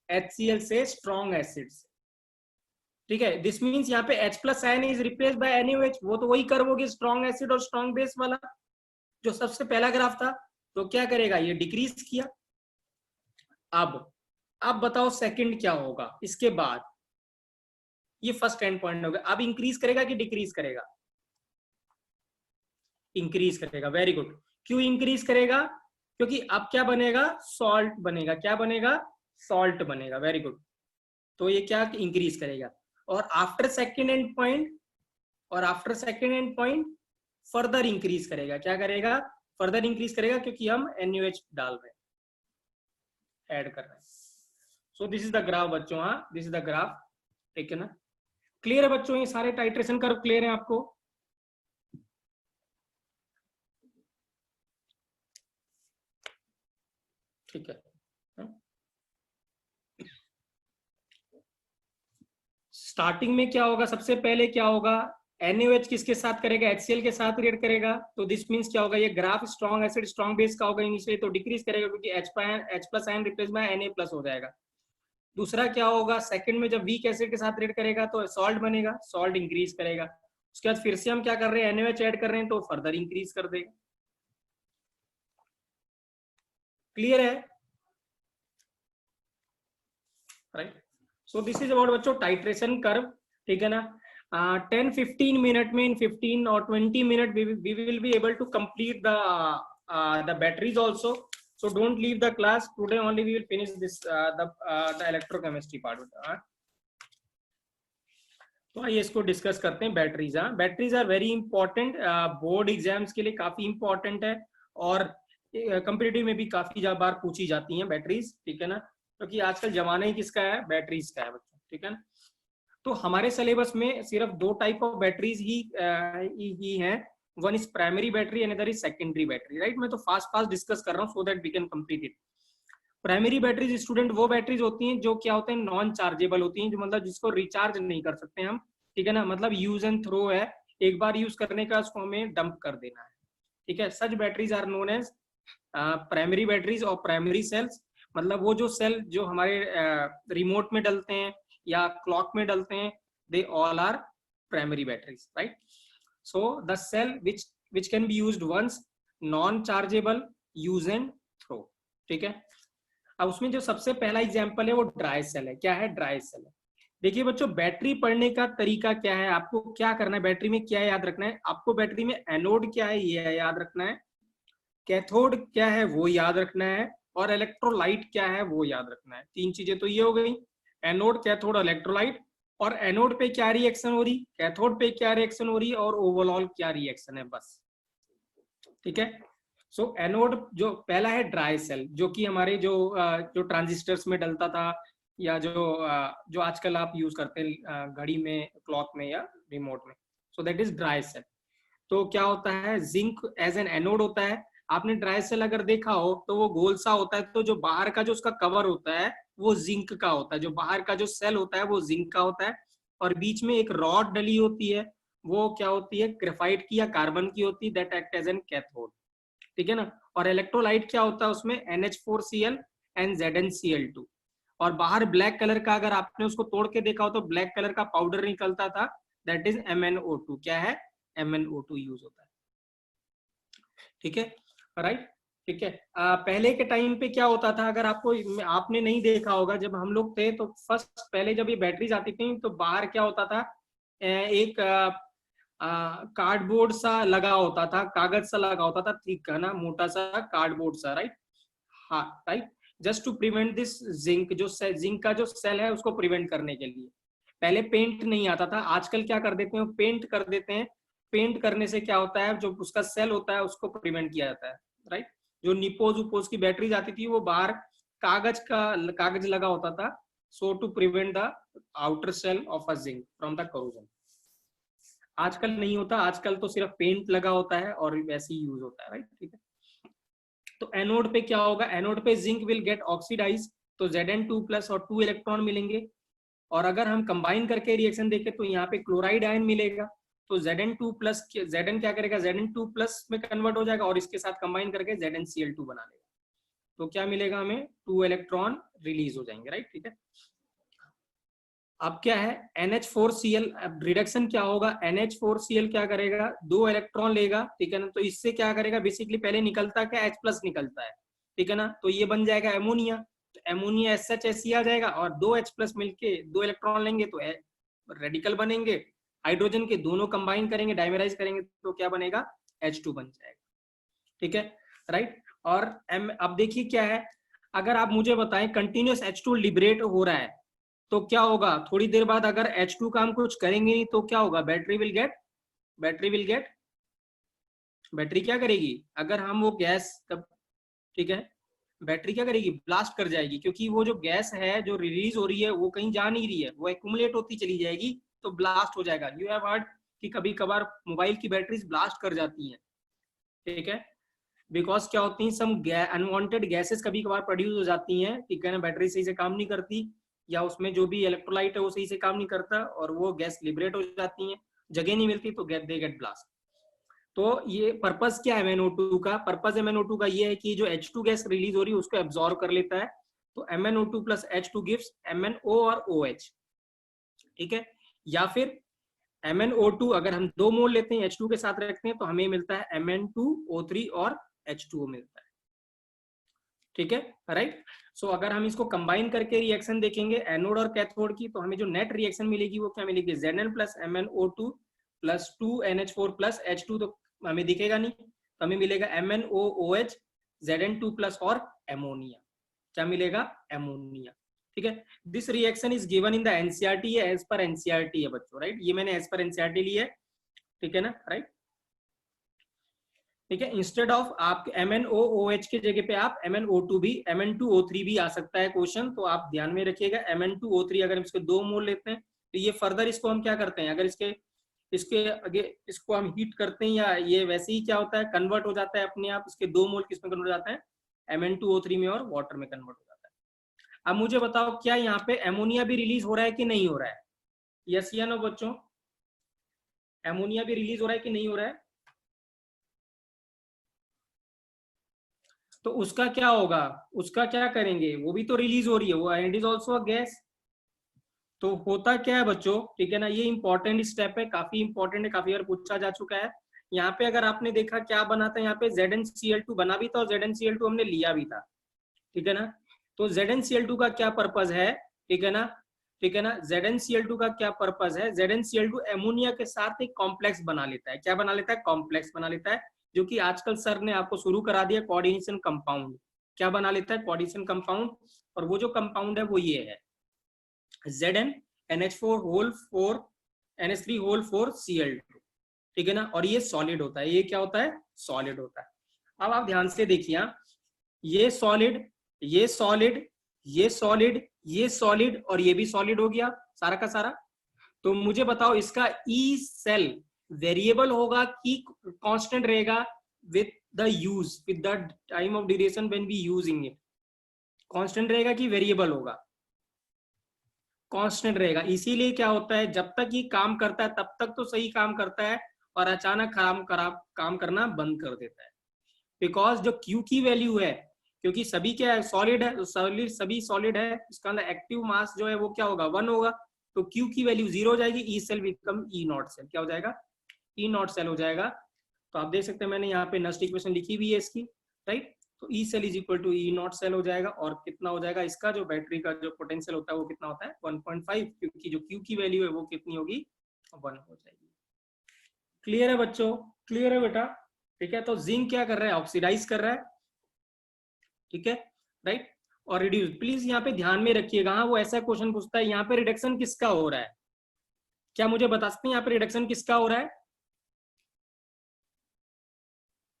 [SPEAKER 1] HCl से स्ट्रॉन्ग एसिड से, ठीक है। दिस मींस यहाँ पे H plus ion is replaced by NaOH, वो तो वही कर्व होगी स्ट्रॉन्ग एसिड और स्ट्रॉन्ग बेस वाला जो सबसे पहला ग्राफ था, तो क्या करेगा, ये डिक्रीज किया। अब बताओ सेकंड क्या होगा इसके बाद, ये फर्स्ट एंड पॉइंट हो गया, अब इंक्रीज करेगा कि डिक्रीज करेगा, इंक्रीज करेगा, वेरी गुड। क्यों इंक्रीज करेगा, क्योंकि अब क्या बनेगा, सॉल्ट बनेगा, क्या बनेगा, सॉल्ट बनेगा, वेरी गुड। तो ये क्या इंक्रीज करेगा, और after second and point further increase करेगा, क्या करेगा, फर्दर इंक्रीज करेगा, क्योंकि हम NaOH डाल रहे हैं, ऐड कर रहे हैं। सो दिस इज द ग्राफ बच्चों, हाँ दिस इज द ग्राफ, ठीक है ना। क्लियर है बच्चों, ये सारे टाइट्रेशन कर्व क्लियर है आपको? ठीक है। स्टार्टिंग में क्या होगा, सबसे पहले क्या होगा, NaOH किसके साथ करेगा, HCl के साथ रिएक्ट करेगा, तो दिस मींस क्या होगा, ये graph strong acid strong base का होगा इनिशियली, तो डिक्रीज करेगा क्योंकि H plus ion replace by Na plus हो जाएगा। दूसरा क्या होगा, सेकंड में जब वीक एसिड के साथ रिएक्ट करेगा तो सॉल्ट बनेगा, सॉल्ट इंक्रीज करेगा। उसके बाद फिर से हम क्या कर रहे हैं, NaOH ऐड कर रहे हैं, तो फर्दर इंक्रीज कर देगा। क्लियर है, right. So this is about बच्चों टाइट्रेशन कर्व, ठीक है ना। 10-15 मिनट में, इन 15 और 20 minute we will be able to complete the batteries also, so don't leave the class today, only we will finish this the electrochemistry part. तो आइए इसको discuss करते हैं। बैटरीज, हाँ, batteries are very important, board exams के लिए काफी important है और कंपिटिटिव में भी काफी बार पूछी जाती हैं बैटरीज, ठीक है ना, क्योंकि आजकल जमाना ही किसका है, बैटरीज का है बच्चों, ठीक है ना। तो हमारे सिलेबस में सिर्फ दो टाइप ऑफ बैटरीज ही हैं, one is primary battery and other is secondary battery, right. मैं तो फास्ट फास्ट डिस्कस कर रहा हूँ so that we can complete it. Primary batteries student वो बैटरीज होती हैं जो क्या होते हैं, नॉन चार्जेबल होती हैं, जो मतलब जिसको रिचार्ज नहीं कर सकते हम, ठीक है ना, मतलब यूज एंड थ्रो है, एक बार यूज करने का उसको हमें डंप कर देना है, ठीक है। Such batteries are known as primary batteries और प्राइमरी सेल्स, मतलब वो जो सेल जो हमारे रिमोट में डलते हैं या क्लॉक में डलते हैं, they all are primary batteries, right. So the cell which can be used once, non chargeable, use and throw, ठीक है। अब उसमें जो सबसे पहला एग्जांपल है वो ड्राई सेल है। क्या है, ड्राई सेल है। देखिए बच्चों, बैटरी पढ़ने का तरीका क्या है, आपको क्या करना है, बैटरी में क्या याद रखना है, आपको बैटरी में एनोड क्या है ये याद रखना है, कैथोड क्या है वो याद रखना है, और इलेक्ट्रोलाइट क्या है वो याद रखना है। तीन चीजें तो ये हो गई, एनोड, कैथोड, इलेक्ट्रोलाइट। और एनोड पे क्या रिएक्शन हो रही, कैथोड पे क्या रिएक्शन हो रही, और ओवरऑल क्या रिएक्शन है, बस, ठीक है। सो एनोड जो पहला है ड्राई सेल, जो कि हमारे जो ट्रांजिस्टर्स में डलता था, या जो आजकल आप यूज करते हैं घड़ी में, क्लॉक में या रिमोट में, so that is dry cell. तो क्या होता है, जिंक एज एन एनोड होता है। आपने ड्राई सेल अगर देखा हो तो वो गोल सा होता है, तो जो बाहर का जो उसका कवर होता है वो जिंक का होता है, जो बाहर का जो सेल होता है वो जिंक का होता है, और बीच में एक रॉड डली होती है, वो क्या होती है, ग्रेफाइट की या कार्बन की होती है, that act as an cathode, ठीक है ना। और इलेक्ट्रोलाइट क्या होता है उसमें, NH4Cl एंड ZnCl2। और बाहर ब्लैक कलर का अगर आपने उसको तोड़ के देखा हो तो ब्लैक कलर का पाउडर निकलता था, दैट इज MnO2। क्या है, MnO2 यूज होता है, ठीक है, राइट, ठीक है। पहले के टाइम पे क्या होता था, अगर आपने नहीं देखा होगा, जब हम लोग थे तो फर्स्ट पहले जब ये बैटरीज आती थी तो बाहर क्या होता था, एक कार्डबोर्ड सा लगा होता था, कागज सा लगा होता था, ठीक है ना, मोटा सा कार्डबोर्ड सा, राइट, हाँ, right, just to prevent this zinc, जो जिंक का जो सेल है उसको प्रिवेंट करने के लिए। पहले पेंट नहीं आता था, आजकल क्या कर देते हैं, पेंट कर देते हैं। पेंट करने से क्या होता है, जो उसका सेल होता है उसको प्रिवेंट किया जाता है, राइट। जो निपोज उपोज की बैटरीज आती थी वो बाहर कागज लगा होता था, so to prevent the outer cell of a zinc from the corrosion. आजकल नहीं होता, आजकल तो सिर्फ पेंट लगा होता है और वैसे ही यूज होता है, राइट, ठीक है। तो एनोड पे क्या होगा, एनोड पे जिंक विल गेट ऑक्सीडाइज, तो Zn2+ और 2 इलेक्ट्रॉन मिलेंगे। और अगर हम कंबाइन करके रिएक्शन देखें तो यहाँ पे क्लोराइड आयन मिलेगा, तो Zn2+, Zn क्या करेगा, Zn2+ में कन्वर्ट हो जाएगा और इसके साथ कंबाइन करके ZnCl2 बना लेगा। तो क्या मिलेगा हमें, 2 इलेक्ट्रॉन रिलीज हो जाएंगे, राइट, ठीक है। अब क्या है, NH4Cl, अब रिडक्शन क्या होगा, NH4Cl क्या करेगा, 2 इलेक्ट्रॉन लेगा, ठीक है ना, तो इससे क्या करेगा, बेसिकली पहले निकलता क्या, H+ निकलता है, ठीक है ना, तो ये बन जाएगा एमोनिया। तो एमोनिया SHSE आ जाएगा, और 2 H+ मिलके 2 इलेक्ट्रॉन लेंगे तो रेडिकल बनेंगे, हाइड्रोजन के दोनों कंबाइन करेंगे, डाइमेराइज करेंगे, तो क्या बनेगा, H2 बन जाएगा, ठीक है, राइट। और अब देखिए क्या है, अगर आप मुझे बताएं कंटिन्यूस H2 लिबरेट हो रहा है तो क्या होगा, थोड़ी देर बाद अगर H2 का हम कुछ करेंगे नहीं तो क्या होगा, बैटरी क्या करेगी, अगर हम वो गैस, ठीक है, बैटरी क्या करेगी, ब्लास्ट कर जाएगी, क्योंकि वो जो गैस है जो रिलीज हो रही है वो कहीं जा नहीं रही है, वो एक्यूमुलेट होती चली जाएगी, तो ब्लास्ट हो जाएगा। यू हैव हर्ड कि कभी कभार मोबाइल की बैटरीज ब्लास्ट कर जाती हैं, ठीक है, बिकॉज क्या होती है, सम अनवांटेड गैसेस कभी कभार प्रोड्यूस हो जाती हैं, ठीक है ना, बैटरी सही से काम नहीं करती, या उसमें जो भी इलेक्ट्रोलाइट है वो सही से काम नहीं करता, और वो गैस लिबरेट हो जाती है, जगह नहीं मिलती, तो दे गेट ब्लास्ट। तो ये पर्पस क्या है MnO2 का, पर्पस MnO2 का ये है कि जो H2 गैस रिलीज हो रही है उसको एब्जॉर्ब कर लेता है, तो MnO2+H2 गिव्स MnO और OH, ठीक है। या फिर MnO2 अगर हम 2 मोल लेते हैं H2 के साथ रखते हैं तो हमें मिलता है Mn2O3 और H2O मिलता है, ठीक है, राइट। सो अगर हम इसको कंबाइन करके रिएक्शन देखेंगे एनोड और कैथोड की, तो हमें जो नेट रिएक्शन मिलेगी वो क्या मिलेगी, Zn+MnO2+2NH4+H2, तो हमें दिखेगा नहीं, तो हमें मिलेगा MnOOH, Zn2+ और एमोनिया, क्या मिलेगा, एमोनिया, ठीक है, this reaction is given in the NCERT, ये एज पर एनसीईआरटी है बच्चों, राइट, ये मैंने एज पर एनसीईआरटी ली है, ठीक है ना, राइट। ठीक है, इंस्टेड ऑफ आप MnOOH की जगह पे आप MnO2 भी, Mn2O3 भी आ सकता है क्वेश्चन, तो आप ध्यान में रखिएगा। Mn2O3 अगर हम इसके 2 मोल लेते हैं तो ये फर्दर इसको हम क्या करते हैं, अगर इसके इसके आगे इसको हम हीट करते हैं या ये वैसे ही क्या होता है, कन्वर्ट हो जाता है अपने आप, इसके 2 मोल किस में कन्वर्ट हो जाता है, Mn2O3 में, और वाटर में कन्वर्ट हो जाता है। अब मुझे बताओ क्या यहाँ पे एमोनिया भी रिलीज हो रहा है कि नहीं हो रहा है, यस या नो बच्चों, एमोनिया भी रिलीज हो रहा है कि नहीं हो रहा है? तो उसका क्या होगा, उसका क्या करेंगे, वो भी तो रिलीज हो रही है, वो and is also a gas. तो होता क्या है बच्चों, ठीक है ना, ये इंपॉर्टेंट स्टेप है, काफी इंपॉर्टेंट है, काफी बार पूछा जा चुका है। यहाँ पे अगर आपने देखा क्या बना था, यहाँ पे ZnCl2 बना भी था और ZnCl2 हमने लिया भी था, ठीक है ना। तो ZnCl2 का क्या पर्पज है, ठीक है ना, ठीक है ना, ZnCl2 का क्या पर्पज है, ZnCl2 एमोनिया के साथ एक कॉम्प्लेक्स बना लेता है, क्या बना लेता है, कॉम्प्लेक्स बना लेता है, जो कि आजकल सर ने आपको शुरू करा दिया, कोऑर्डिनेशन कंपाउंड। क्या बना लेता है, कोऑर्डिनेशन कंपाउंड, और वो जो कंपाउंड है वो ये है ZnNH4 ठीक है ना, और ये सॉलिड होता है, ये क्या होता है, सॉलिड होता है। अब आप ध्यान से देखिए, ये सॉलिड, ये सॉलिड, ये सॉलिड, ये सॉलिड, और ये भी सॉलिड हो गया सारा का सारा। तो मुझे बताओ इसका ई सेल वेरिएबल होगा कि कांस्टेंट रहेगा with the use, with the time of duration when we using it, constant रहेगा कि वेरिएबल होगा, कांस्टेंट रहेगा। इसीलिए क्या होता है, जब तक ये काम करता है तब तक तो सही काम करता है, और अचानक खराब काम करना बंद कर देता है, बिकॉज जो Q की वैल्यू है, क्योंकि सभी क्या है, सॉलिड है, तो सॉलिड सभी सॉलिड है, इसका अंदर एक्टिव मास जो है वो क्या होगा, 1 होगा, तो Q की वैल्यू 0 हो जाएगी, E cell become E naught cell, क्या हो जाएगा, ई नॉट सेल हो जाएगा। तो आप देख सकते हैं मैंने यहाँ पे नस्ट इक्वेशन लिखी हुई है इसकी, राइट। तो E cell is equal to E naught cell हो जाएगा, और कितना हो जाएगा, इसका जो बैटरी का जो पोटेंशियल होता है वो कितना होता है, 1.5, क्योंकि जो Q की वैल्यू है वो कितनी होगी, 1 हो जाएगी। क्लियर है बच्चों, क्लियर है बेटा, ठीक है। तो जिंक क्या कर रहा है, ऑक्सीडाइज कर रहा है, ठीक है, राइट, और रिड्यूस। प्लीज यहाँ पे ध्यान में रखिएगा, हाँ वो ऐसा क्वेश्चन पूछता है यहाँ पे रिडक्शन किसका हो रहा है, क्या मुझे बता सकते हैं यहाँ पे रिडक्शन किसका हो रहा है,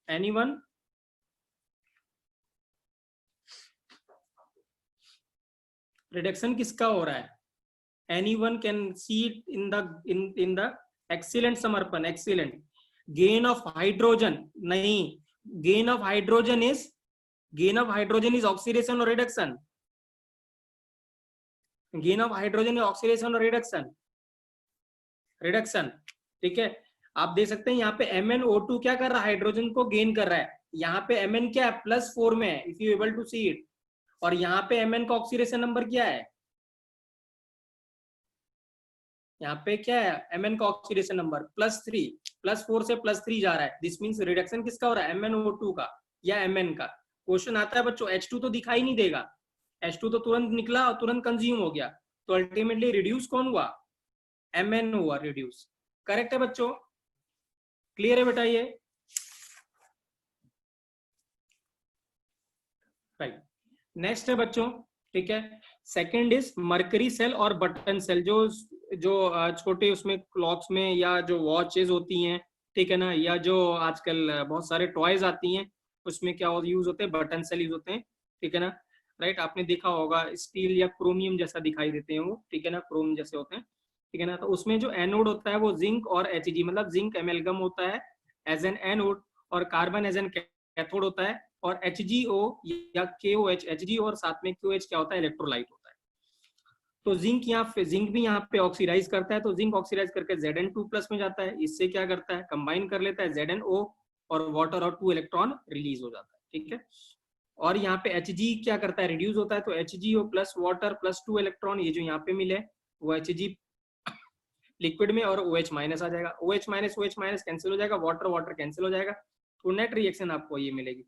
[SPEAKER 1] एनीवन? रिडक्शन किसका हो रहा है, anyone can see it in the excellent समर्पण, excellent gain of hydrogen, नहीं, gain of hydrogen is oxidation or reduction, gain of hydrogen is oxidation or reduction, reduction, ठीक है। आप देख सकते हैं यहाँ पे MnO2 क्या कर रहा है, हाइड्रोजन को गेन कर रहा है, यहाँ पे Mn क्या है, +4 में है, if you able to see it, और यहाँ पे Mn का ऑक्सीडेशन नंबर क्या है, यहाँ पे क्या है, Mn का ऑक्सीडेशन नंबर +3, +4 से +3 जा रहा है, दिस मींस रिडक्शन किसका हो रहा है, MnO2 का या Mn का। क्वेश्चन आता है बच्चों, H2 तो दिखाई नहीं देगा, H2 तो तुरंत निकला और तुरंत कंज्यूम हो गया, तो अल्टीमेटली रिड्यूस कौन हुआ, Mn हुआ रिड्यूस, करेक्ट है बच्चों, क्लियर है बेटा ये, राइट। नेक्स्ट है बच्चों, ठीक है, सेकंड इज मरकरी सेल और बटन सेल, जो छोटे उसमें क्लॉक्स में या जो वॉचेज होती हैं, ठीक है ना, या जो आजकल बहुत सारे टॉयज आती हैं उसमें क्या यूज होते हैं, बटन सेल यूज होते हैं, ठीक है ना, राइट। आपने देखा होगा स्टील या क्रोमियम जैसा दिखाई देते हैं वो, ठीक है ना, क्रोम जैसे होते हैं, ठीक है ना। तो उसमें जो एनोड होता है वो जिंक और Hg, मतलब जिंक एमेलगम होता है एज एन एनोड, और कार्बन एज एन कैथोड होता है, और HgO या KOH, Hg और साथ में QH क्या होता है, इलेक्ट्रोलाइट होता है। तो जिंक भी यहाँ पे ऑक्सीडाइज करता है, तो जिंक ऑक्सीडाइज करके Zn2+ में जाता है, इससे क्या करता है, कंबाइन कर लेता है ZnO, और वाटर और 2 इलेक्ट्रॉन रिलीज हो जाता है, ठीक है। और यहाँ पे Hg क्या करता है, रिड्यूस होता है, तो HgO plus water plus 2 electron, ये जो यहाँ पे मिले वो Hg लिक्विड में, और OH माइनस आ जाएगा, OH माइनस कैंसिल हो जाएगा, वाटर वाटर कैंसिल हो जाएगा, तो नेट रिएक्शन आपको ये मिलेगी,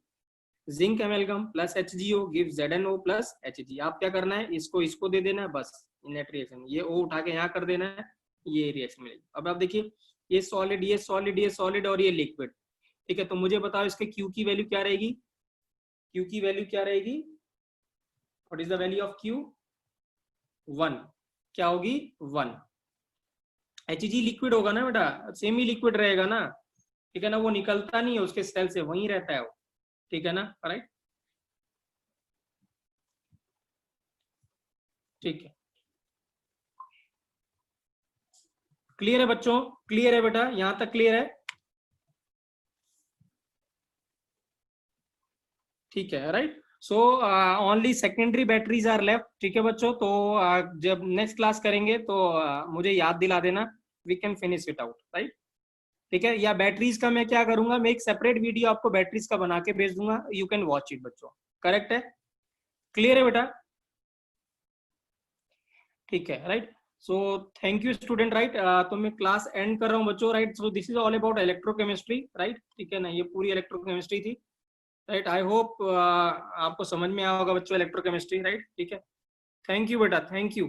[SPEAKER 1] zinc एमेलगम plus HgO give ZnO plus Hg। आप क्या करना है, इसको दे देना है, बस नेट रिएक्शन, ये O उठा के यहाँ कर देना है, ये रिएक्शन मिलेगी। अब आप देखिए ये सॉलिड, ये सॉलिड, ये सॉलिड, और ये लिक्विड, ठीक है। तो मुझे बताओ इसके Q की वैल्यू क्या रहेगी, Q की वैल्यू क्या रहेगी, what is the value of Q, 1, क्या होगी 1। Hg लिक्विड होगा ना बेटा, सेमी लिक्विड रहेगा ना, ठीक है ना, वो निकलता नहीं है उसके सेल से, वहीं रहता है वो, ठीक है ना, राइट, ठीक है। क्लियर है बच्चों, क्लियर है बेटा, यहां तक क्लियर है, ठीक है, right. So only secondary batteries are left, ठीक है बच्चों। तो जब नेक्स्ट क्लास करेंगे तो मुझे याद दिला देना, we can finish it out, right, ठीक है। या बैटरीज का मैं क्या करूंगा, मैं एक सेपरेट वीडियो आपको बैटरीज का बना के भेज दूंगा, यू कैन वॉच इट बच्चों, करेक्ट है, क्लियर है बेटा, ठीक है, right. So thank you student, right. तो मैं क्लास एंड कर रहा हूँ बच्चों, right. So this is all about electrochemistry, right, ठीक है ना, ये पूरी इलेक्ट्रोकेमिस्ट्री थी, राइट। आई होप आपको समझ में आया होगा बच्चों इलेक्ट्रोकेमिस्ट्री, राइट, ठीक है। थैंक यू बेटा, थैंक यू।